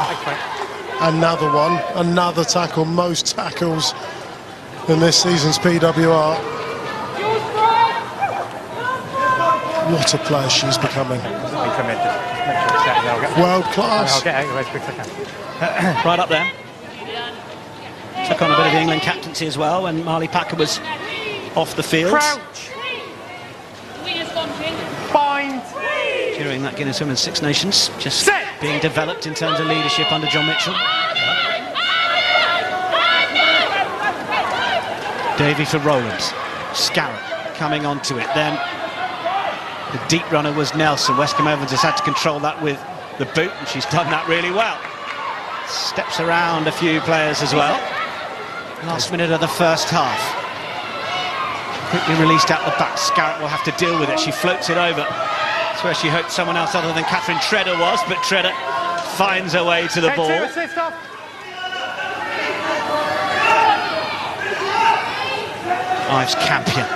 another one, another tackle, most tackles in this season's PWR. What a player she's becoming. World class. I'll get out of the way as quick as I can. Right up there. Took on a bit of the England captaincy as well when Marley Packer was off the field. Crouch. Bind. During that Guinness Women's Six Nations, just Set. being developed in terms of leadership under John Mitchell. Davey for Rowlands. Scarrett coming onto it. Then the deep runner was Nelson. Westcombe Evans has had to control that with the boot, and she's done that really well. Steps around a few players as well. Last minute of the first half. Quickly released out the back. Scarrett will have to deal with it. She floats it over. That's where she hoped someone else other than Catherine Tredder was, but Tredder finds her way to the ball. Ives Campion.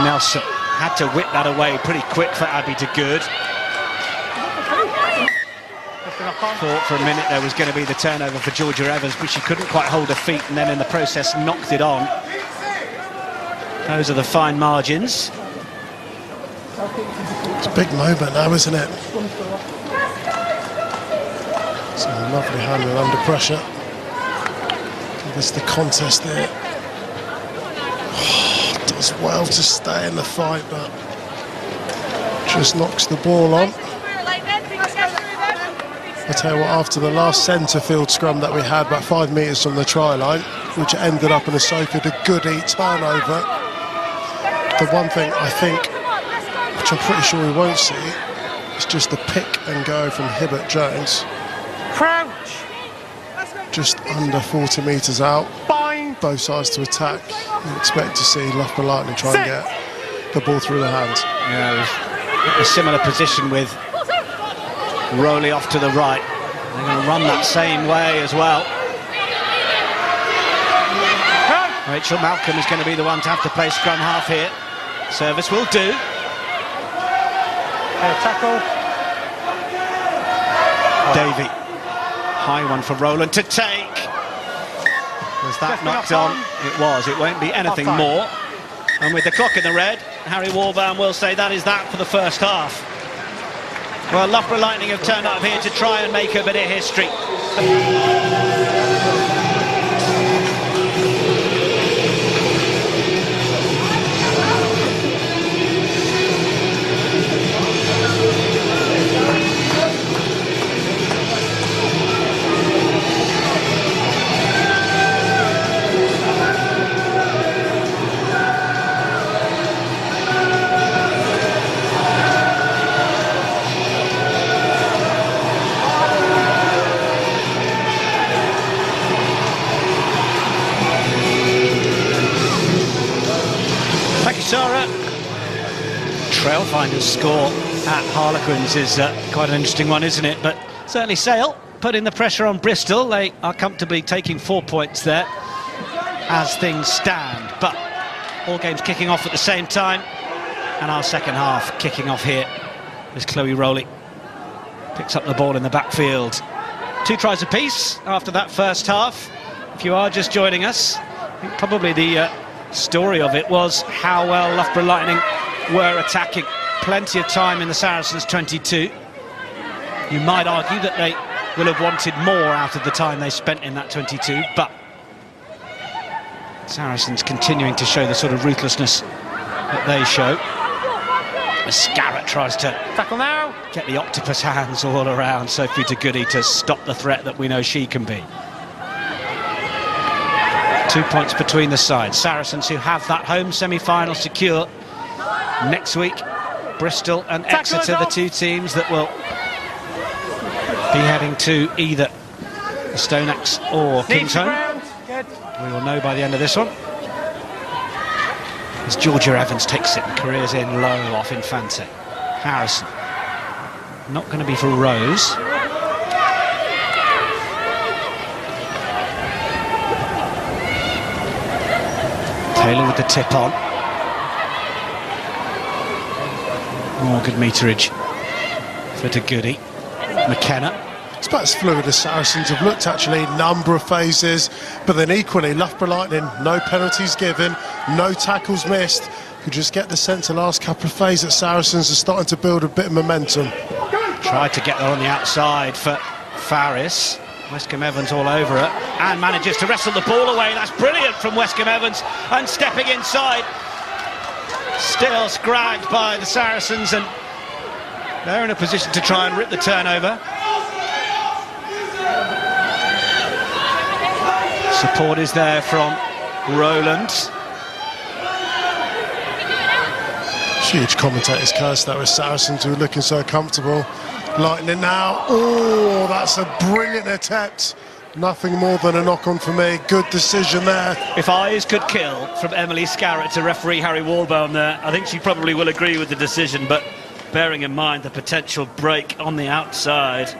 Nelson had to whip that away pretty quick for Abby de Good. Thought for a minute there was going to be the turnover for Georgia Evans, but she couldn't quite hold her feet and then in the process knocked it on. Those are the fine margins. It's a big moment now, isn't it? It's a lovely handle under pressure. There's the contest there. Oh, does well to stay in the fight, but just knocks the ball on. I tell you what, after the last centre field scrum that we had, about 5 metres from the try line, which ended up in a Sophie de Goody turnover, the one thing I think which I'm pretty sure we won't see. It's just the pick and go from Hibbert Jones. Crouch. Just under 40 metres out. Bind. Both sides to attack. You expect to see Loughborough Lightning try and get the ball through the hands. Yeah, a similar position with Rowley off to the right. They're going to run that same way as well. Rachel Malcolm is going to be the one to have to play scrum half here. Service will do. Tackle. Davey. High one for Rowland to take. Was that knocked on? It was. It won't be anything more. And with the clock in the red, Harry Warburn will say that is that for the first half. Well, Loughborough Lightning have turned up here to try and make a bit of history. Sarah. Trailfinders score at Harlequins is quite an interesting one, isn't it? But certainly Sale putting the pressure on Bristol. They are comfortably taking 4 points there as things stand. But all games kicking off at the same time, and our second half kicking off here as Chloe Rowley picks up the ball in the backfield. 2 tries apiece after that first half. If you are just joining us, I think probably the story of it was how well Loughborough Lightning were attacking. Plenty of time in the Saracens 22. You might argue that they will have wanted more out of the time they spent in that 22, but Saracens continuing to show the sort of ruthlessness that they show. As Scarrett tries to tackle now, get the octopus hands all around Sophie de Goody to stop the threat that we know she can be. 2 points between the sides. Saracens, who have that home semi-final secure next week. Bristol and Exeter, the 2 teams that will be heading to either Stone Axe or Kingsholm. We will know by the end of this one. As Georgia Evans takes it and careers in low off Infante. Harrison. Not going to be for Rose. Taylor with the tip on. Good meterage for de Goody. McKenna. It's about as fluid as Saracens have looked, actually, number of phases, but then equally Loughborough Lightning, no penalties given, no tackles missed. You just get the sense the last couple of phases that Saracens are starting to build a bit of momentum. Tried to get there on the outside for Faris. Westcombe Evans all over it and manages to wrestle the ball away. That's brilliant from Westcombe Evans, and stepping inside. Still scragged by the Saracens, and they're in a position to try and rip the turnover. Support is there from Rowland. Huge commentators curse that with Saracens, who are looking so comfortable. Lightning now. Oh, that's a brilliant attempt. Nothing more than a knock-on for me. Good decision there. If eyes could kill, from Emily Scarrett to referee Harry Warburn there, I think she probably will agree with the decision, but bearing in mind the potential break on the outside,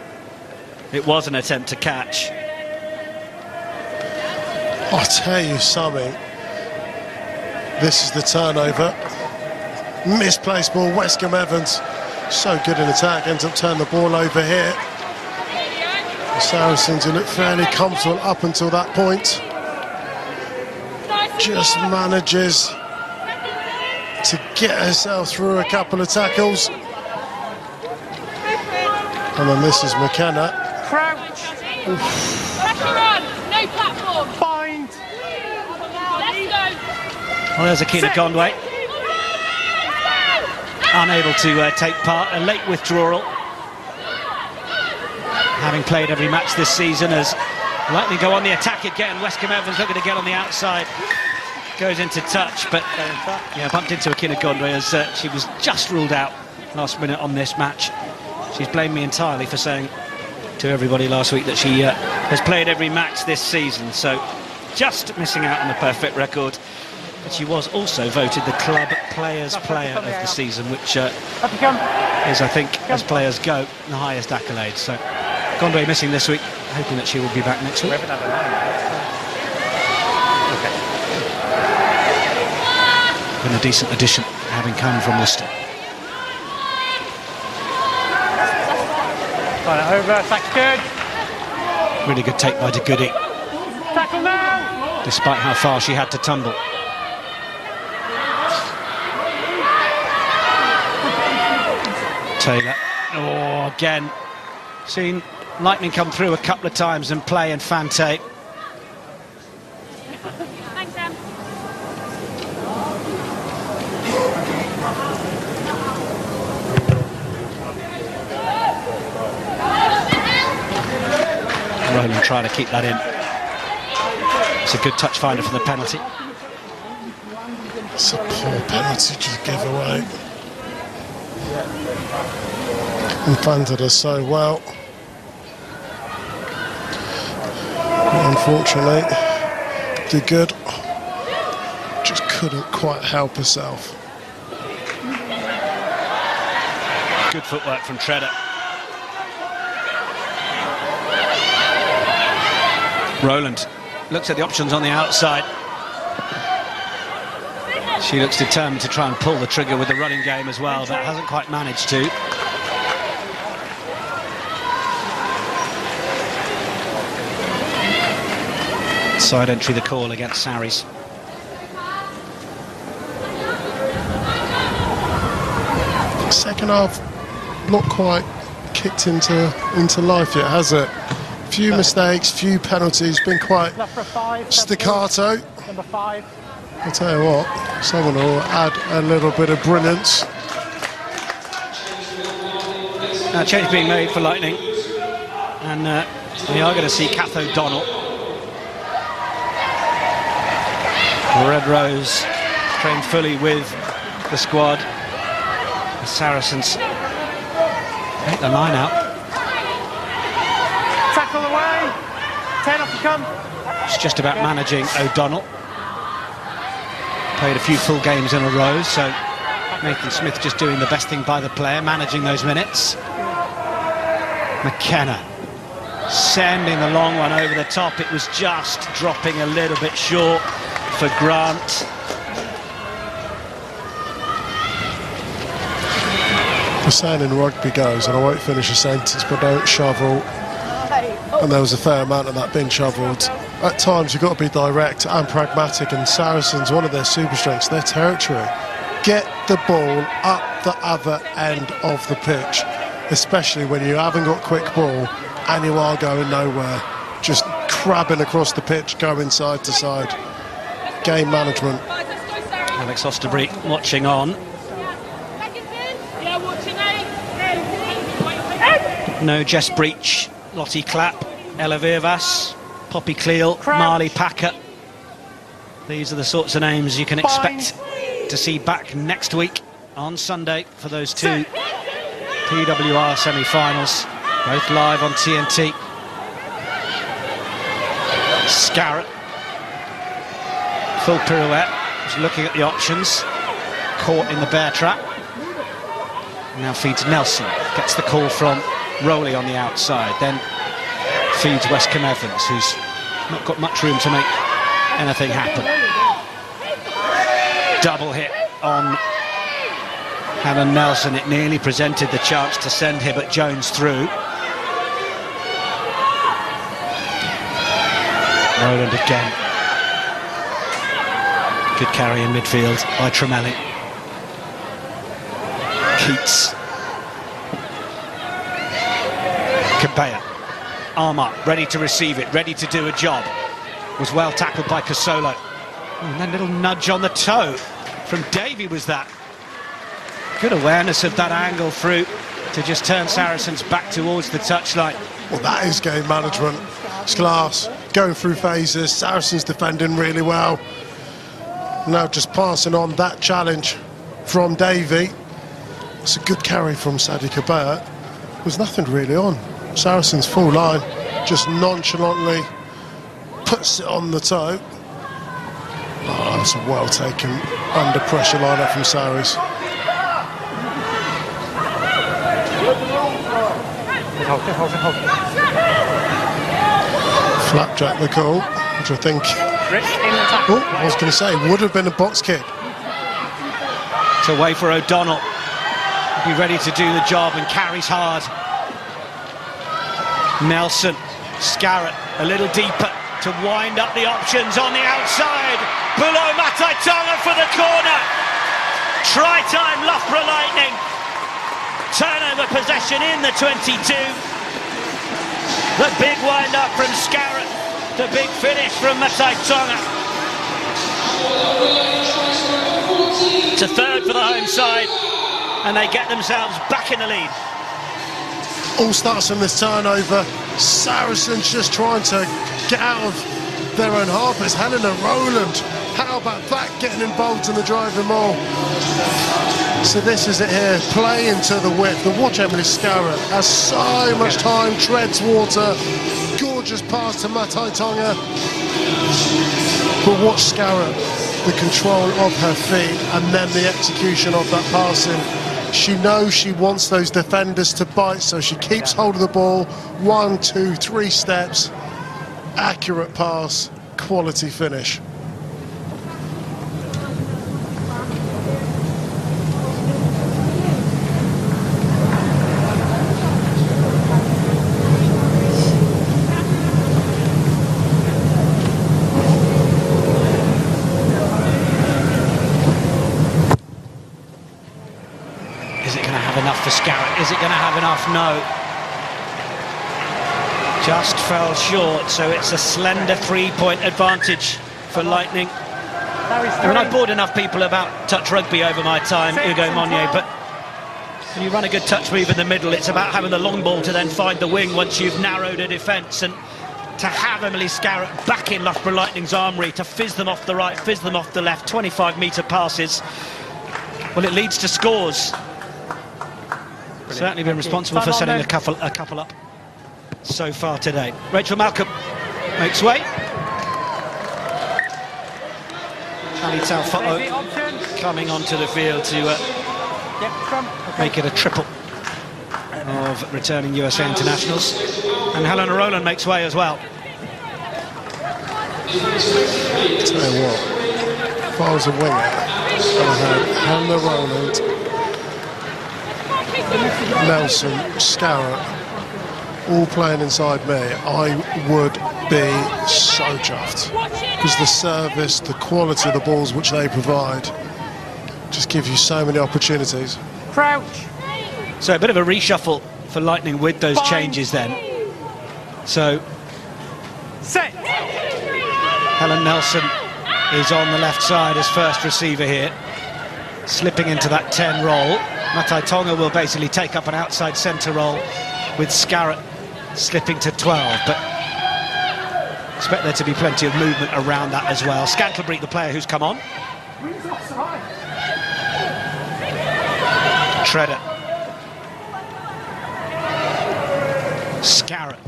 it was an attempt to catch. I'll tell you something. This is the turnover. Misplaced ball, Westcombe Evans. So good in attack, ends up turning the ball over here. The Saracens, who look fairly comfortable up until that point, just manages to get herself through a couple of tackles. And then this is McKenna. Crouch. Pressure on, no platform. Bind. Let's go. Well, there's Akina Gondway. Unable to take part, a late withdrawal. Having played every match this season, as Lightning go on the attack again. Westcombe Evans looking to get on the outside. goes into touch, but yeah, bumped into Akina Gondwe as she was just ruled out last minute on this match. She's blamed me entirely for saying to everybody last week that she has played every match this season, so just missing out on the perfect record. But she was also voted the club players player of the season, which is, I think, as players go, the highest accolade. So Gondwe missing this week, hoping that she will be back next week. Been a decent addition, having come from Worcester. Over, that's good. Really good take by De Goody, Tackle now. despite how far she had to tumble. Taylor, oh, again, seen Lightning come through a couple of times and play, and Fante. Thanks, Em. Roland trying to keep that in. It's a good touch finder for the penalty. It's a poor penalty to give away. Inflated us so well. But unfortunately, did good. Just couldn't quite help herself. Good footwork from Treader. Roland looks at the options on the outside. She looks determined to try and pull the trigger with the running game as well, but hasn't quite managed to. Side entry the call against Sarries. Second half, not quite kicked into life yet, has it? Few mistakes, few penalties, been quite staccato. Number 5. I'll tell you what, someone will add a little bit of brilliance. Now change being made for Lightning, and we are going to see Kath O'Donnell. Red Rose trained fully with the squad. The Saracens take the line out. Tackle away. 10 off the come. It's just about managing O'Donnell. Played a few full games in a row, so Nathan Smith just doing the best thing by the player, managing those minutes. McKenna sending the long one over the top. It was just dropping a little bit short for Grant. The saying in rugby goes, and I won't finish a sentence, but don't shovel. And there was a fair amount of that being shovelled. At times you've got to be direct and pragmatic, and Saracens, one of their super strengths, their territory. Get the ball up the other end of the pitch, especially when you haven't got quick ball and you are going nowhere. Just crabbing across the pitch, going side to side. Game management. Alex Osterbury watching on. No Jess Breach, Lottie Clapp, Ella Virvas, Poppy Cleal, Marley Packer. These are the sorts of names you can expect to see back next week on Sunday for those two PWR semi-finals, both live on TNT. Scarrett, full pirouette, just looking at the options, caught in the bear trap. Now feeds Nelson, gets the call from Rowley on the outside, then feeds Westcombe Evans, who's not got much room to make anything happen. Double hit on Hannah Nelson. It nearly presented the chance to send Hibbert Jones through. Rowland again. Good carry in midfield by Tremelli. Keats. Cabea, arm up, ready to receive it, ready to do a job. Was well tackled by Casolo. And that little nudge on the toe from Davey was that. Good awareness of that angle through to just turn Saracens back towards the touchline. Well, that is game management. It's class. Going through phases. Saracens defending really well. Now just passing on that challenge from Davey. It's a good carry from Sadi Kabaya. There's nothing really on. Saracens full line, just nonchalantly puts it on the toe. Oh, that's a well taken under pressure lineup from Saris. Flapjack the call, which I think, I was going to say, would have been a box kick. It's away for O'Donnell. Be ready to do the job and carries hard. Nelson, Scarrett a little deeper to wind up the options on the outside. Below Matai Tonga for the corner. Try time, Loughborough Lightning. Turnover possession in the 22. The big wind up from Scarrett. The big finish from Matai Tonga. It's a third for the home side, and they get themselves back in the lead. All starts from this turnover. Saracens just trying to get out of their own half. It's Helena Rowland. How about that, getting involved in the driving maul? So this is it here, play into the width. And watch Emily Scarrett has so much time, treads water. Gorgeous pass to Matai Tonga. But watch Scarrett, the control of her feet and then the execution of that passing. She knows she wants those defenders to bite, so she keeps hold of the ball. 1, 2, 3 steps. Accurate pass, quality finish. For Scarrett, is it going to have enough? No. Just fell short, so it's a slender 3-point advantage for Lightning. I mean, I've bored enough people about touch rugby over my time, Hugo Monnier, but when you run a good touch move in the middle, it's about having the long ball to then find the wing once you've narrowed a defence, and to have Emily Scarrett back in Loughborough Lightning's armoury to fizz them off the right, fizz them off the left, 25-metre passes, well, it leads to scores. Certainly been responsible for setting a couple up so far today. Rachel Malcolm makes way. Ali Taufa'o coming onto the field to make it a triple of returning USA internationals. And Helena Rowland makes way as well. Tell you what, if I was a winger, I had Helena Rowland, Nelson, Scarrett, all playing inside me, I would be so chuffed. Because the service, the quality of the balls which they provide, just give you so many opportunities. Crouch. So a bit of a reshuffle for Lightning with those changes then. So set. Helen Nelson is on the left side as first receiver here, slipping into that 10 role. Matai Tonga will basically take up an outside centre role with Scarrett slipping to 12, but expect there to be plenty of movement around that as well. Scantlebury, the player who's come on. Treader. Scarrett.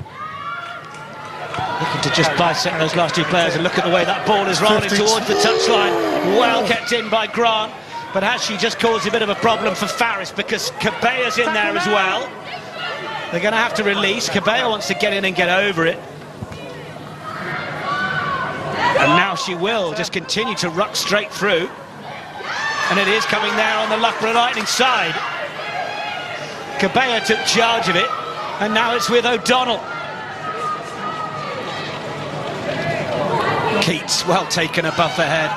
Looking to just bisect those last two players, and look at the way that ball is rolling towards the touchline. Well kept in by Grant. But has she just caused a bit of a problem for Faris, because Kabeya's in there as well. They're going to have to release. Kabeya wants to get in and get over it. And now she will just continue to ruck straight through. And it is coming there on the Loughborough Lightning side. Kabeya took charge of it, and now it's with O'Donnell. Keats, well taken above the head.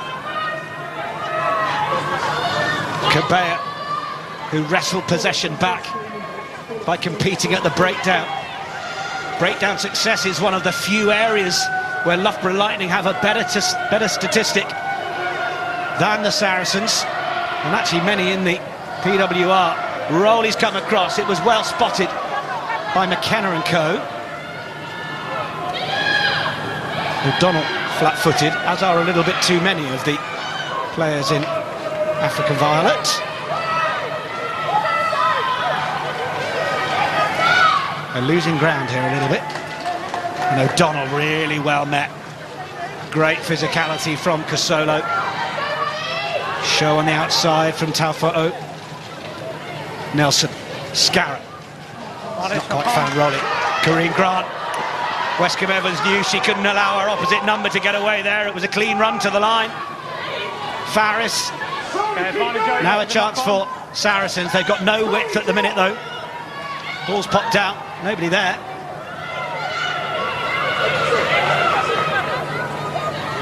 Kabeya, who wrestled possession back by competing at the breakdown. Breakdown success is one of the few areas where Loughborough Lightning have a better statistic than the Saracens, and actually many in the PWR. Rowley's come across, it was well spotted by McKenna and co. O'Donnell flat-footed, as are a little bit too many of the players in African Violet. They're losing ground here a little bit. And O'Donnell really well met. Great physicality from Kasolo. Show on the outside from Taufa'o. Nelson, Scarrett. Not quite found Rolly. Kareem Grant. Westcombe Evans knew she couldn't allow her opposite number to get away there. It was a clean run to the line. Faris. Now a chance for Saracens. They've got no width at the minute though. Ball's popped out. Nobody there.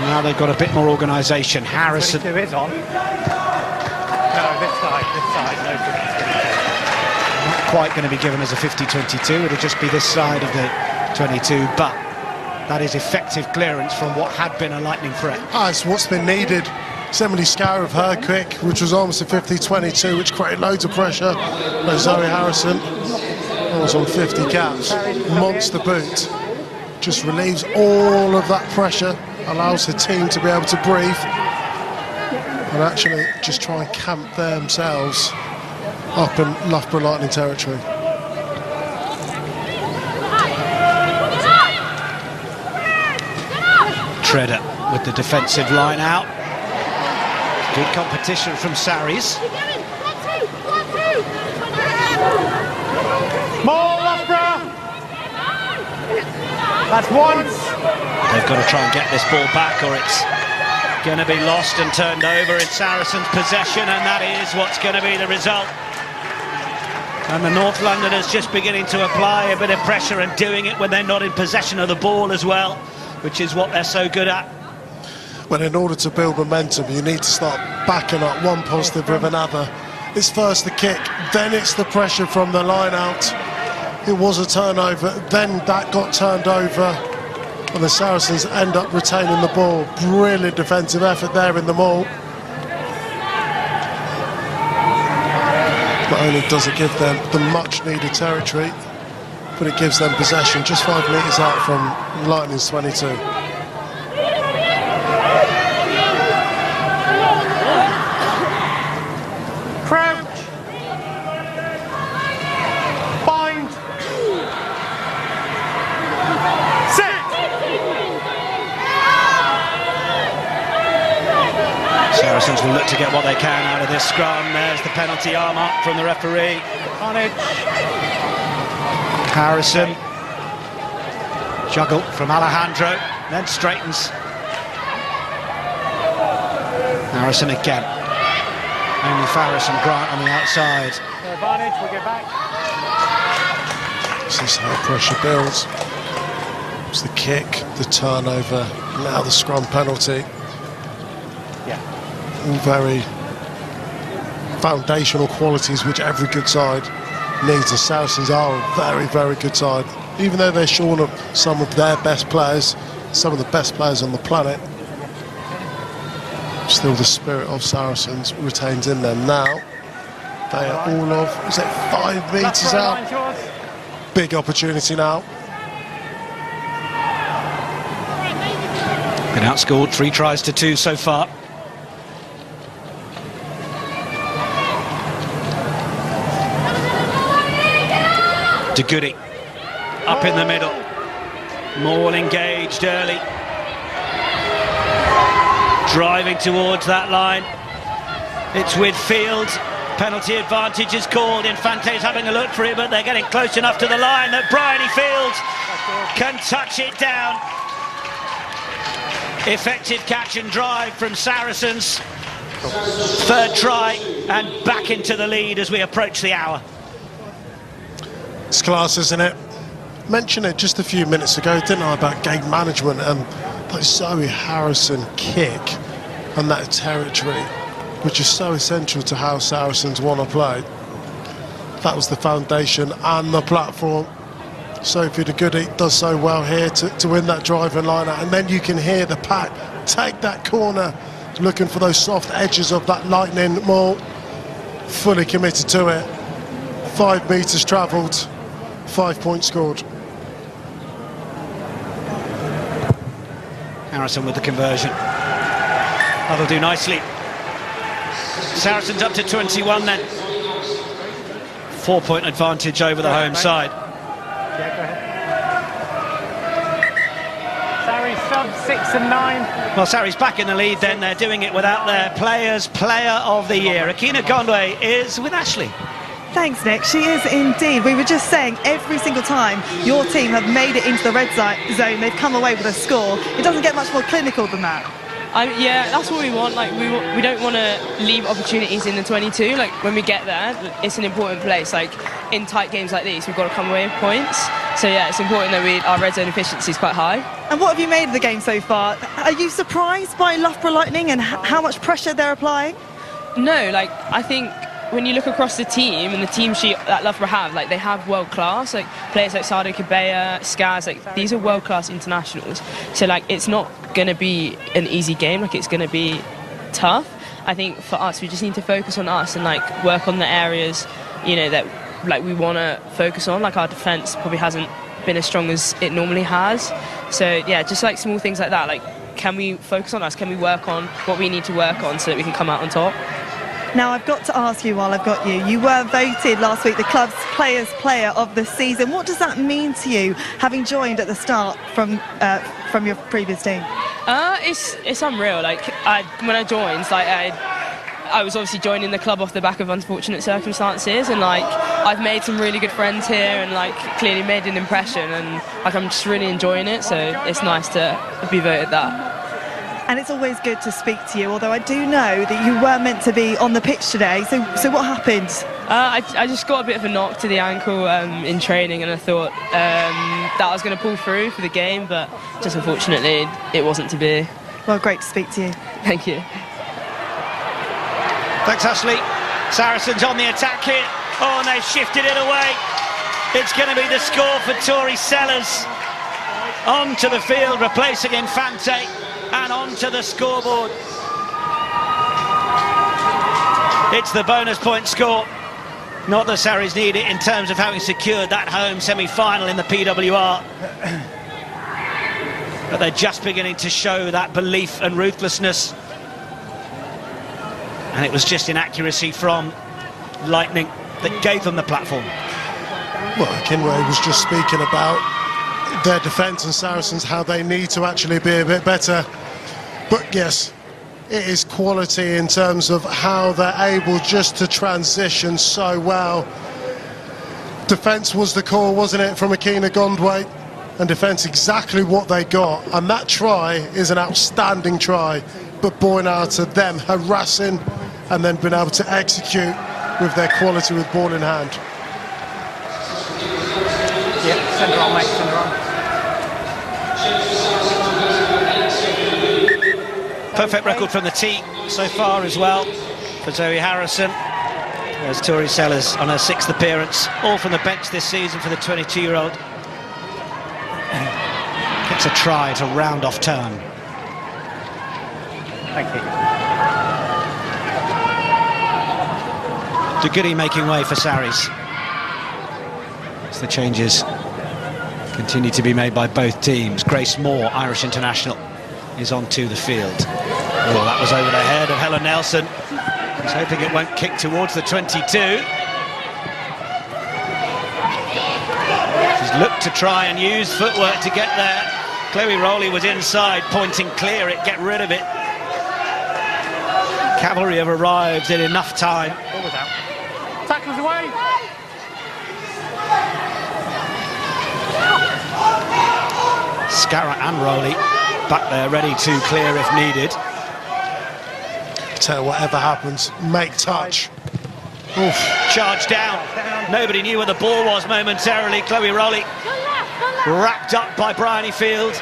Now they've got a bit more organisation. Harrison. 22 is on. No, this side, no. Not quite going to be given as a 50-22. It'll just be this side of the 22, but that is effective clearance from what had been a lightning threat. It's what's been needed. Emily Scour of her kick, which was almost a 50-22, which created loads of pressure. Zoe Harrison was on 50 caps. Monster boot. Just relieves all of that pressure, allows the team to be able to breathe and actually just try and camp themselves up in Loughborough Lightning territory. Treader with the defensive line out. Good competition from Sarries. More Loughborough! That's once! They've got to try and get this ball back or it's going to be lost and turned over in Saracens' possession, and that is what's going to be the result. And the North Londoners just beginning to apply a bit of pressure and doing it when they're not in possession of the ball as well, which is what they're so good at. Well, in order to build momentum, you need to start backing up one positive with another. It's first the kick, then it's the pressure from the line out. It was a turnover, then that got turned over, and the Saracens end up retaining the ball. Brilliant defensive effort there in the maul. Not only does it give them the much-needed territory, but it gives them possession just 5 metres out from Lightning's 22. Crouch! Bind! Sit! Saracens will look to get what they can out of this scrum. There's the penalty arm up from the referee. Harrison. Juggle from Alejandro, then straightens. Harrison again. Only Faris and Grant on the outside. Advantage, we'll get back. This is how pressure builds. It's the kick, the turnover, now the scrum penalty. Yeah. All very foundational qualities which every good side needs. The Saracens are a very, very good side. Even though they're short of some of their best players, some of the best players on the planet, still the spirit of Saracens retains in them. Now they are all of, is it 5 metres out? Big opportunity now. Been outscored 3 tries to 2 so far. De Goody up in the middle. Maul engaged early. Driving towards that line. It's with Field. Penalty advantage is called. Infante's having a look for it, but they're getting close enough to the line that Bryony Field can touch it down. Effective catch and drive from Saracens. 3rd try and back into the lead as we approach the hour. It's class, isn't it? Mentioned it just a few minutes ago, didn't I, about game management and that Zoe Harrison kick and that territory, which is so essential to how Saracens want to play. That was the foundation and the platform. Sophie De Goody does so well here to win that driving line out, and then you can hear the pack take that corner, looking for those soft edges of that Lightning maul. Fully committed to it. 5 metres travelled, 5 points scored. Harrison with the conversion. That'll do nicely. Saracens up to 21 then. 4-point advantage over the home side. Yeah, go ahead. Sarries sub 6 and 9. Well, Sarries back in the lead then. They're doing it without their player of the year. Akina Gondwe is with Ashley. Thanks, Nick. She is indeed. We were just saying every single time your team have made it into the red zone, they've come away with a score. It doesn't get much more clinical than that. Yeah, that's what we want. Like we don't want to leave opportunities in the 22. Like when we get there, it's an important place. Like in tight games like these, we've got to come away with points. So yeah, it's important that our red zone efficiency is quite high. And what have you made of the game so far? Are you surprised by Loughborough Lightning and how much pressure they're applying? No, like I think when you look across the team and the team sheet that Loughborough have, like they have world class, like players like Sado Kabea, Skaz, like these are world class internationals. So like it's not going to be an easy game, like it's going to be tough. I think for us, we just need to focus on us and like work on the areas, you know, that like we want to focus on. Like our defence probably hasn't been as strong as it normally has. So yeah, just like small things like that. Like, can we focus on us? Can we work on what we need to work on so that we can come out on top? Now, I've got to ask you while I've got you, you were voted last week the club's Players' Player of the Season. What does that mean to you, having joined at the start from your previous team? It's unreal. Like, when I joined, like I was obviously joining the club off the back of unfortunate circumstances, and like I've made some really good friends here and like clearly made an impression, and like I'm just really enjoying it, so it's nice to be voted that. And it's always good to speak to you, although I do know that you were meant to be on the pitch today. So what happened? I just got a bit of a knock to the ankle in training, and I thought that I was going to pull through for the game, but just unfortunately it wasn't to be. Well, great to speak to you. Thank you. Thanks, Ashley. Saracens on the attack here. Oh, and they've shifted it away. It's going to be the score for Tori Sellers. Onto the field, replacing Infante. And onto the scoreboard. It's the bonus point score. Not that Sarries need it in terms of having secured that home semi-final in the PWR. But they're just beginning to show that belief and ruthlessness. And it was just inaccuracy from Lightning that gave them the platform. Well, Kinway was just speaking about their defence and Saracens, how they need to actually be a bit better. But yes, it is quality in terms of how they're able just to transition so well. Defence was the call, wasn't it, from Akina Gondwe? And defence exactly what they got. And that try is an outstanding try, but born out of them harassing and then being able to execute with their quality with ball in hand. Yeah, centre on, mate, centre on. Perfect record from the tee so far as well for Zoe Harrison. There's Tori Sellers on her 6th appearance, all from the bench this season for the 22-year-old. Kicks a try to round off turn. Thank you. De Goody making way for Sarries. As the changes continue to be made by both teams. Grace Moore, Irish international, is onto the field. Oh, that was over the head of Helen Nelson. He's hoping it won't kick towards the 22. She's looked to try and use footwork to get there. Chloe Rowley was inside, pointing clear it, get rid of it. Cavalry have arrived in enough time. Ball was out. Tackles away. Scarra and Rowley back there, ready to clear if needed. Tell whatever happens, make touch. Oof. Charge down. Nobody knew where the ball was momentarily. Chloe Rowley wrapped up by Bryony Field.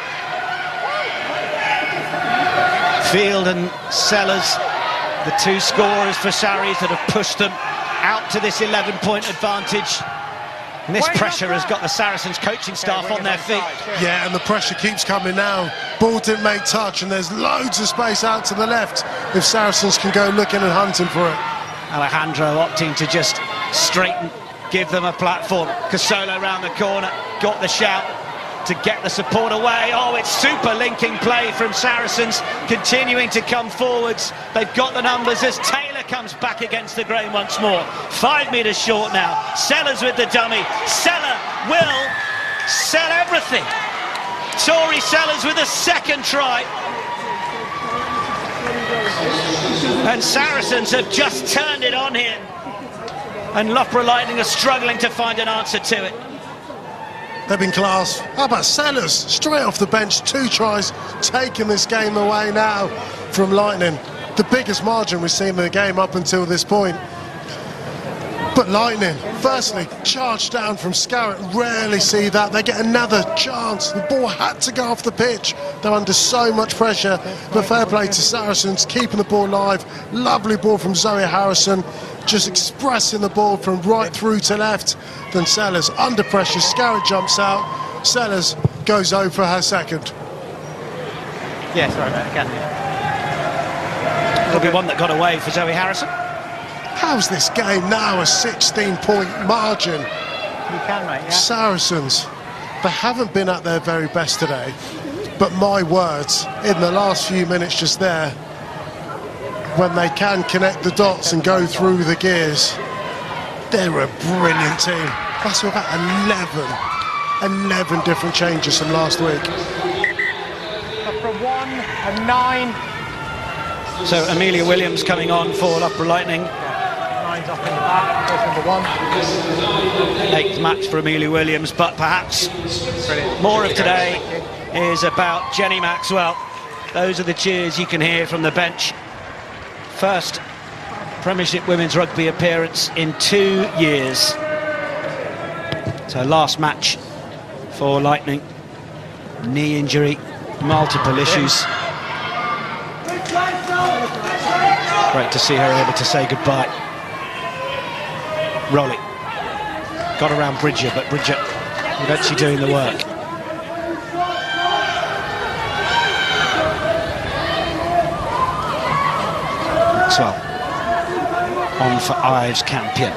Field and Sellers, the two scorers for Sarries that have pushed them out to this 11-point advantage. And this pressure has got the Saracens coaching staff on their feet. Yeah, and the pressure keeps coming now. Ball didn't make touch, and there's loads of space out to the left if Saracens can go looking and hunting for it. Alejandro opting to just straighten, give them a platform. Casolo round the corner, got the shout to get the support away. Oh, it's super linking play from Saracens, continuing to come forwards. They've got the numbers as Taylor comes back against the grain once more. 5 metres short now. Sellers with the dummy. Seller will sell everything. Tori Sellers with a second try. And Saracens have just turned it on here. And Loughborough Lightning are struggling to find an answer to it. They've been class. How about Sellers? Straight off the bench, 2 tries, taking this game away now from Lightning. The biggest margin we've seen in the game up until this point. But Lightning, firstly, charged down from Scarrett. Rarely see that. They get another chance. The ball had to go off the pitch. They're under so much pressure. But fair play to Saracens, keeping the ball live. Lovely ball from Zoe Harrison, just expressing the ball from right through to left. Then Sellers under pressure. Scarrett jumps out. Sellers goes over her second. Yeah, sorry, mate, again. There'll be one that got away for Zoe Harrison. How's this game now a 16-point margin? You can, mate, yeah. Saracens, they haven't been at their very best today, but my words, in the last few minutes just there, when they can connect the dots and go through the gears, they're a brilliant team. That's about 11 different changes from last week. From 1 and 9. So Amelia Williams coming on for Loughborough Lightning. Nine's up in the back, goes number 1. 8th match for Amelia Williams, but perhaps more of today is about Jenny Maxwell. Those are the cheers you can hear from the bench. First Premiership Women's Rugby appearance in 2 years. So last match for Lightning. Knee injury, multiple issues. Great to see her able to say goodbye. Rowley got around Bridger, but Bridger eventually doing the work. Maxwell on for Ives Campion.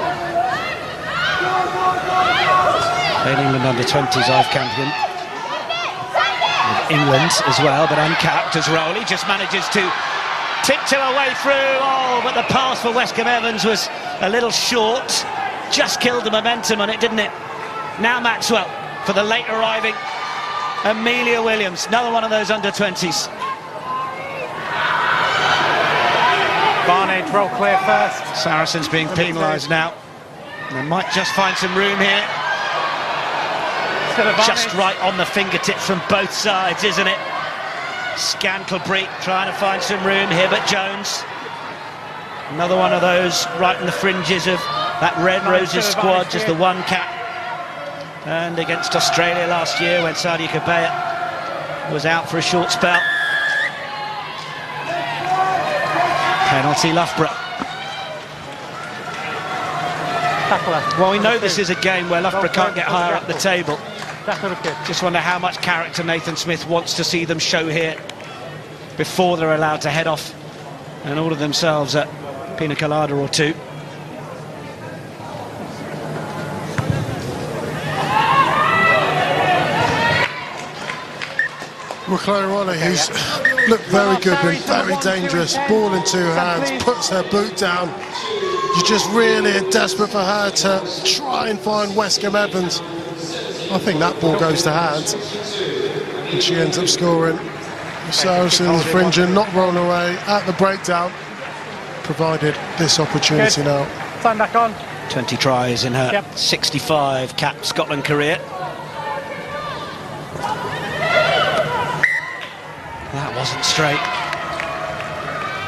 Played England under-20s, Ives Campion. With England as well, but uncapped as Rowley just manages to tiptoe away through. Oh, but the pass for Westcombe Evans was a little short. Just killed the momentum on it, didn't it? Now Maxwell for the late arriving Amelia Williams. Another one of those under-20s. Barnage, roll clear first. Saracens being penalised now. They might just find some room here. Just right on the fingertips from both sides, isn't it? Scantlebury trying to find some room. Hibbert Jones. Another one of those right in the fringes of that Red Roses squad, just the one cap. And against Australia last year when Sadia Kabea was out for a short spell. Penalty Loughborough. Well, we know this is a game where Loughborough can't get higher up the table. Just wonder how much character Nathan Smith wants to see them show here before they're allowed to head off and order themselves a pina colada or two. Chloe Ronnie, who's looked very good, been very dangerous, ball in 2 hands, puts her boot down. You just really are desperate for her to try and find Westcombe Evans. I think that ball goes to hand, and she ends up scoring. Saracens fringing, not rolling away at the breakdown, provided this opportunity now. Time back on. 20 tries in her 65 cap Scotland career. That wasn't straight.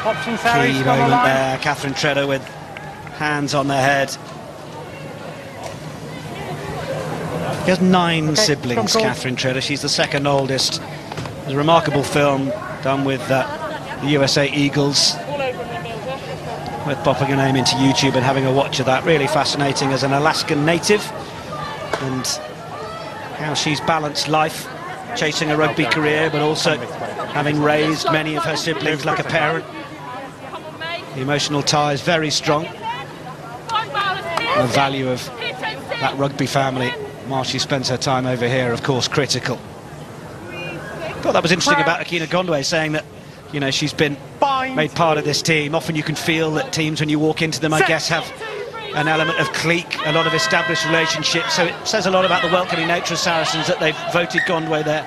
Option Key moment there. Catherine Tredder with hands on their head. She has 9 siblings, Catherine Tredder. She's the second oldest. There's a remarkable film done with the USA Eagles. Worth popping her name into YouTube and having a watch of that. Really fascinating as an Alaskan native. And how she's balanced life, chasing a rugby career, but also having raised many of her siblings like a parent. The emotional tie is very strong. The value of that rugby family while she spends her time over here, of course, critical. I thought that was interesting about Akina Gondwe, saying that, you know, she's been made part of this team. Often you can feel that teams, when you walk into them, I guess, have an element of clique, a lot of established relationships. So it says a lot about the welcoming nature of Saracens that they've voted Gondway their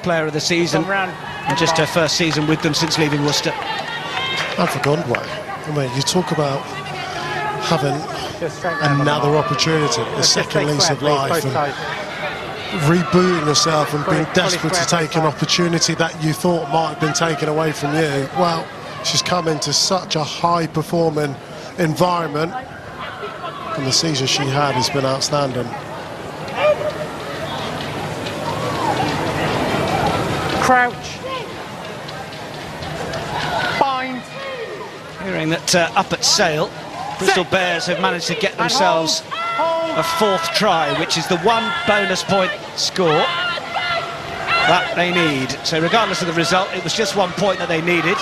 player of the season, and just her first season with them since leaving Worcester. And for Gondway, I mean, you talk about having another opportunity, a second lease of life, and rebooting yourself and being desperate to take an opportunity that you thought might have been taken away from you. Well, she's come into such a high-performing environment, and the season she had has been outstanding. Crouch. Bind. Hearing that up at Sale, Bristol Bears have managed to get themselves a fourth try, which is the one bonus point score that they need. So regardless of the result, it was just 1 point that they needed.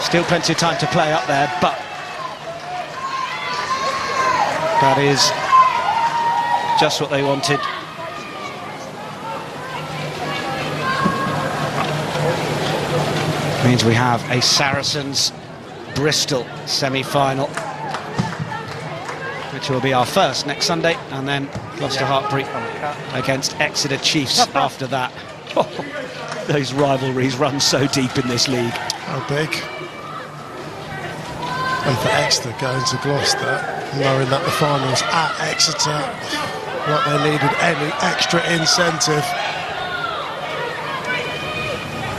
Still plenty of time to play up there, but that is just what they wanted. Means we have a Saracens-Bristol semi-final, which will be our first next Sunday, and then Gloucester Hartpury against Exeter Chiefs after that. Oh, those rivalries run so deep in this league. How big. And for Exeter going to Gloucester, knowing that the final's at Exeter, like they needed any extra incentive.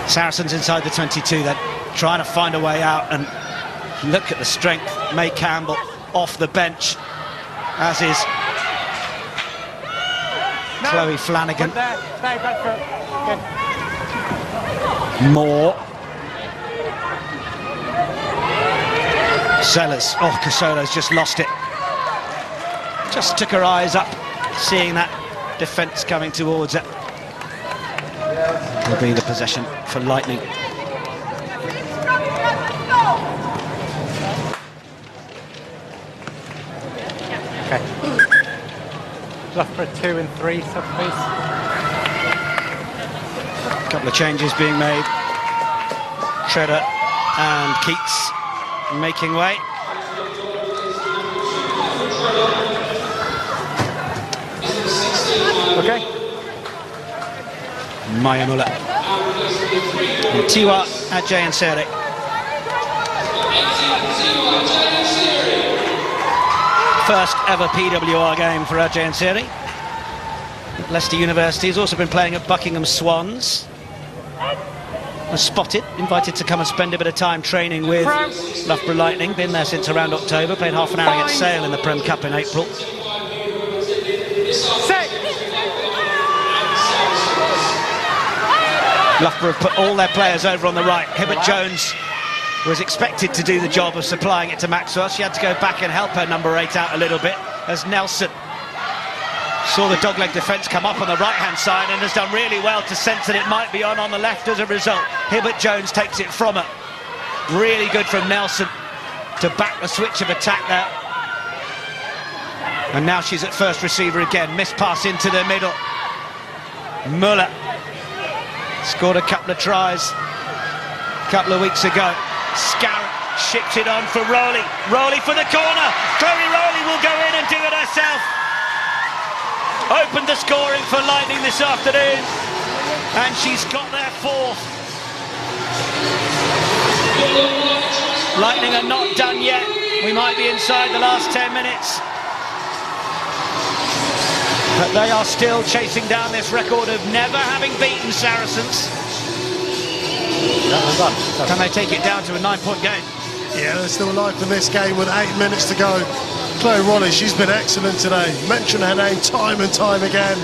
Saracens inside the 22 then, trying to find a way out, and look at the strength. May Campbell off the bench, as is Chloe Flanagan. Moore. Sellers. Oh, Casolo's just lost it. Just took her eyes up, seeing that defence coming towards it. Will be the possession for Lightning. Okay. Loughborough 2 and 3, so please. A couple of changes being made. Shredder and Keats making way. Okay. Maya Muller. And Tiwa Ajayansere. First ever PWR game for Ajayansere. Leicester University has also been playing at Buckingham Swans. Was spotted, invited to come and spend a bit of time training with Loughborough Lightning. Been there since around October. Played half an hour against Sale in the Prem Cup in April. Loughborough have put all their players over on the right. Hibbert Jones was expected to do the job of supplying it to Maxwell. She had to go back and help her number 8 out a little bit, as Nelson saw the dogleg defence come up on the right-hand side and has done really well to sense that it might be on the left as a result. Hibbert Jones takes it from her. Really good from Nelson to back the switch of attack there. And now she's at first receiver again. Missed pass into the middle. Muller scored a couple of tries a couple of weeks ago. Scarrett ships it on for Rowley. Rowley for the corner. Chloe Rowley will go in and do it herself. Opened the scoring for Lightning this afternoon, and she's got their fourth. Lightning are not done yet. We might be inside the last 10 minutes. But they are still chasing down this record of never having beaten Saracens. Can they take it down to a 9-point game? Yeah, there's still life in this game with 8 minutes to go. Chloe Rowley, she's been excellent today. Mention her name time and time again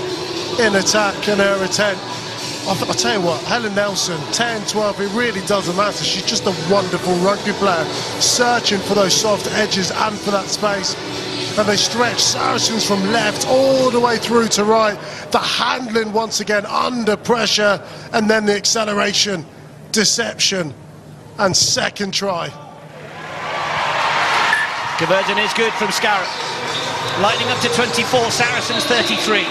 in attack and her attempt. I'll tell you what, Helen Nelson, 10, 12, it really doesn't matter. She's just a wonderful rugby player, searching for those soft edges and for that space. And they stretch Saracens from left all the way through to right. The handling once again under pressure, and then the acceleration, deception, and second try. Conversion is good from Scarrett. Lightning up to 24, Saracens 33.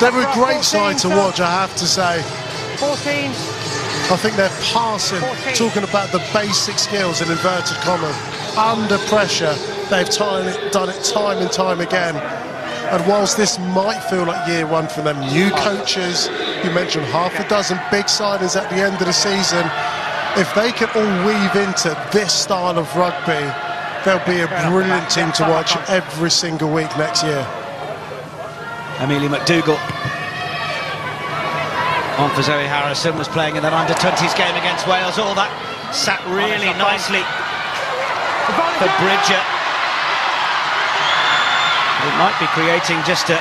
They're a great side to watch, I have to say. 14. I think they're passing, 14. talking about the basic skills in inverted commas. Under pressure, they've done it time and time again. And whilst this might feel like year one for them, new coaches, you mentioned half a dozen big signings at the end of the season, if they can all weave into this style of rugby, they'll be a brilliant team to watch every single week next year. Amelia McDougall on for Zoe Harrison, was playing in that under-20s game against Wales. All that sat really nicely for Bridger. It might be creating just a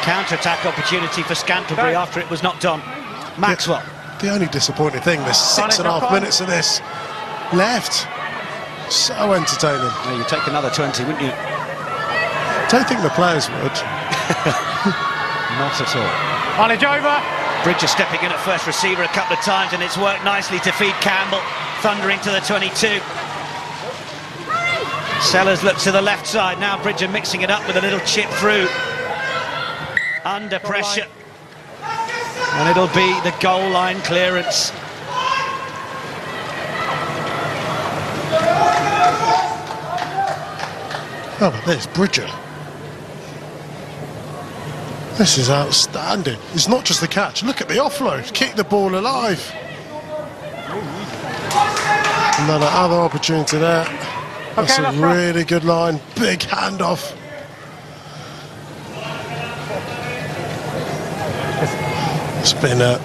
counter-attack opportunity for Scantlebury after it was knocked on. Maxwell. The only disappointing thing, there's 6.5 minutes of this left. So entertaining. Well, you'd take another 20, wouldn't you? Don't think the players would. Not at all. Knowledge over. Bridger stepping in at first receiver a couple of times, and it's worked nicely to feed Campbell, thundering to the 22. Sellers looks to the left side, now Bridger mixing it up with a little chip through. Under pressure. And it'll be the goal line clearance. How about this, Bridger? This is outstanding. It's not just the catch. Look at the offload. Keep the ball alive. Another other opportunity there. That's a really good line. Big handoff. It's been a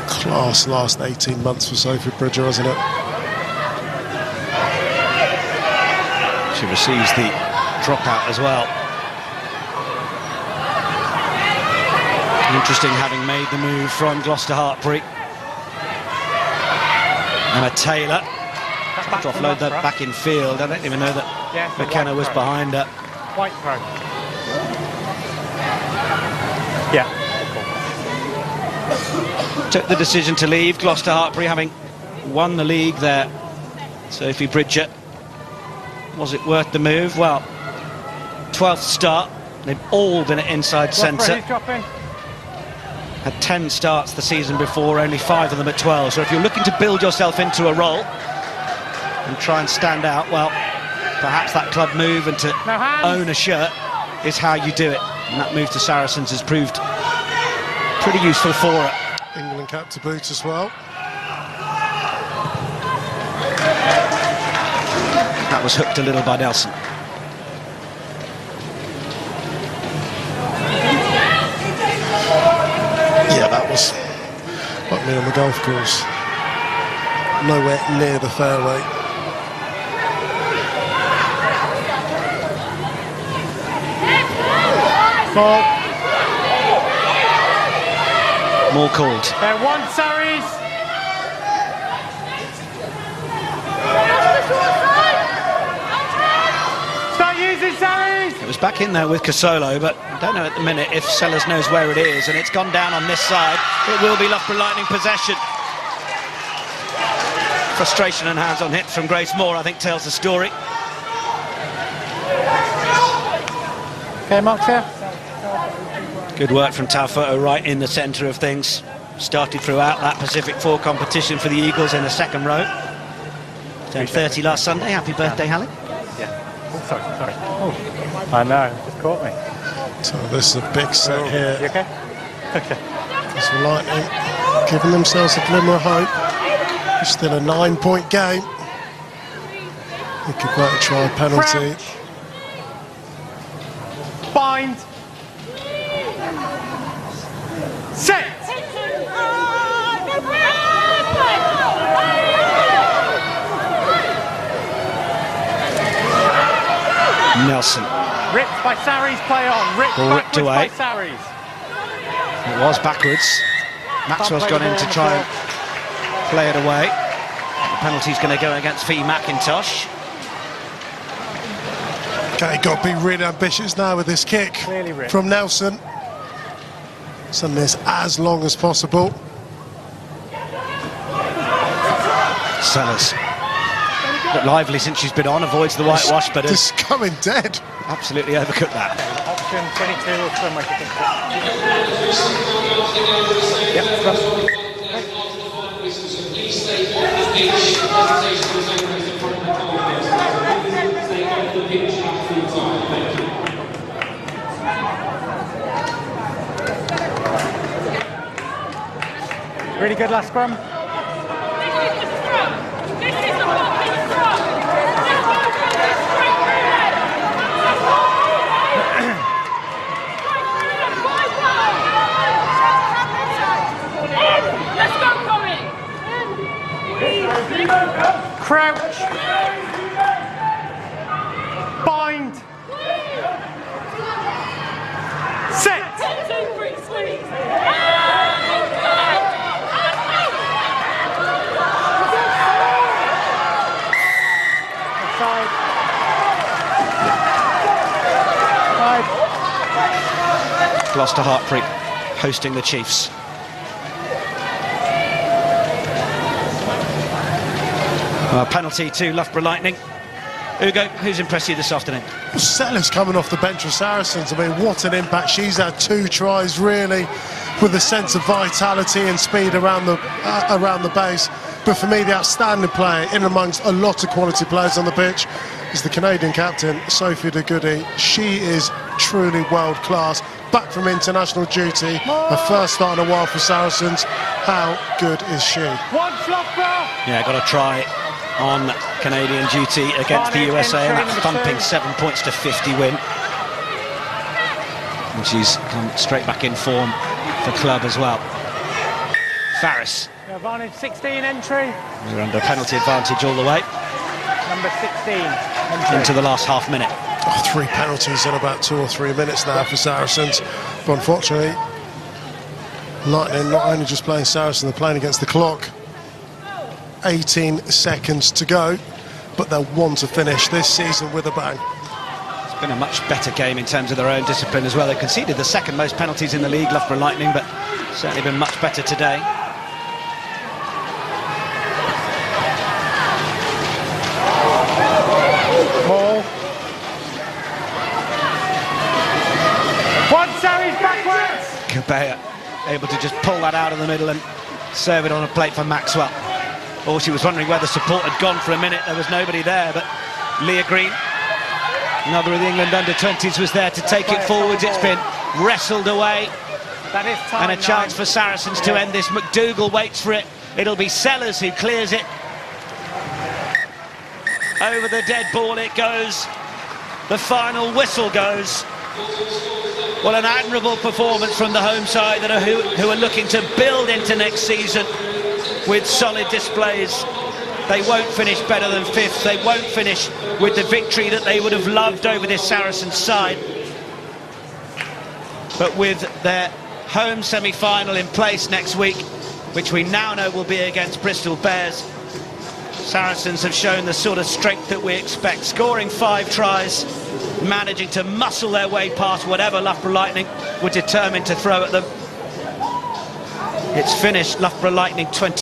class last 18 months for Sophie Bridger, hasn't it? She receives the dropout as well. Interesting, having made the move from Gloucester Hartpury. Emma Taylor to offload that back in field. I don't even know that McKenna was behind her. White throw. Yeah. Took the decision to leave Gloucester Hartpury, having won the league there. Sophie Bridger. Was it worth the move? Well, 12th start. They've all been at inside centre. Had 10 starts the season before, only 5 of them at 12. So if you're looking to build yourself into a role and try and stand out, well, perhaps that club move and to own a shirt is how you do it. And that move to Saracens has proved pretty useful for her. England cap to boot as well. That was hooked a little by Nelson. Yeah, that was like me on the golf course. Nowhere near the fairway. Ball. More called. They're one Surreys. Start using Surreys. It was back in there with Casolo, but I don't know at the minute if Sellers knows where it is, and it's gone down on this side. It will be Loughborough Lightning possession. Frustration and hands on hit from Grace Moore, I think, tells the story. Okay, Mark, here. Good work from Taufo'o right in the centre of things. Started throughout that Pacific 4 competition for the Eagles in the second row. Turned 30 last Sunday. Happy birthday, Hallie. Yeah. Oh, sorry. Oh, I know. Just caught me. So this is a big set here. You okay? Okay. It's Lightning giving themselves a glimmer of hope. It's still a 9-point game. They could make a try penalty. Crouch. Bind. Set. Nelson. Ripped by Sarries, play on. Ripped away. by Sarries. It was backwards. Maxwell's gone in to try and play it away. The penalty's going to go against Fee McIntosh. Okay, got to be really ambitious now with this kick from Nelson. Something that's as long as possible. Sellers. Looked lively since she's been on, avoids the whitewash, but it's coming dead. Absolutely overcooked that. Option 22 or somewhere. Yep, Really good last scrum. This is the fucking scrum. Let's go, Corey. Crouch. Bind. Sit. 1, 2, 3, squeeze. Side. Gloucester Hartpury hosting the Chiefs. Penalty to Loughborough Lightning. Ugo, who's impressed you this afternoon? Well, Sellers coming off the bench of Saracens. I mean, what an impact. She's had 2 tries, really, with a sense of vitality and speed around the base. But for me, the outstanding player, in amongst a lot of quality players on the pitch, is the Canadian captain, Sophie de Goody. She is truly world class. Back from international duty, her first start in a while for Saracens. How good is she? One Loughborough. Yeah, got a try on Canadian duty against the USA, and that thumping 7 points to 50 win. And she's come straight back in form for club as well. Farris. Advantage 16 entry. We're under penalty advantage all the way. Number 16 entry. Into the last half minute. 3 penalties in about 2 or 3 minutes now for Saracens. But unfortunately, Lightning not only just playing Saracens, they're playing against the clock. 18 seconds to go, but they'll want to finish this season with a bang. It's been a much better game in terms of their own discipline as well. They conceded the second most penalties in the league, Loughborough Lightning, but certainly been much better today. Ball. One series backwards. Cabea able to just pull that out of the middle and serve it on a plate for Maxwell. Or she was wondering where the support had gone for a minute. There was nobody there, but Leah Green, another of the England under-20s, was there to take it forwards. It's been wrestled away. That is time, and a chance for Saracens to end this. McDougall waits for it. It'll be Sellers who clears it. Over the dead ball it goes. The final whistle goes. Well, an admirable performance from the home side that who are looking to build into next season with solid displays. They won't finish better than 5th. They won't finish with the victory that they would have loved over this Saracens side. But with their home semi-final in place next week, which we now know will be against Bristol Bears, Saracens have shown the sort of strength that we expect, scoring 5 tries, managing to muscle their way past whatever Loughborough Lightning were determined to throw at them. It's finished, Loughborough Lightning 20.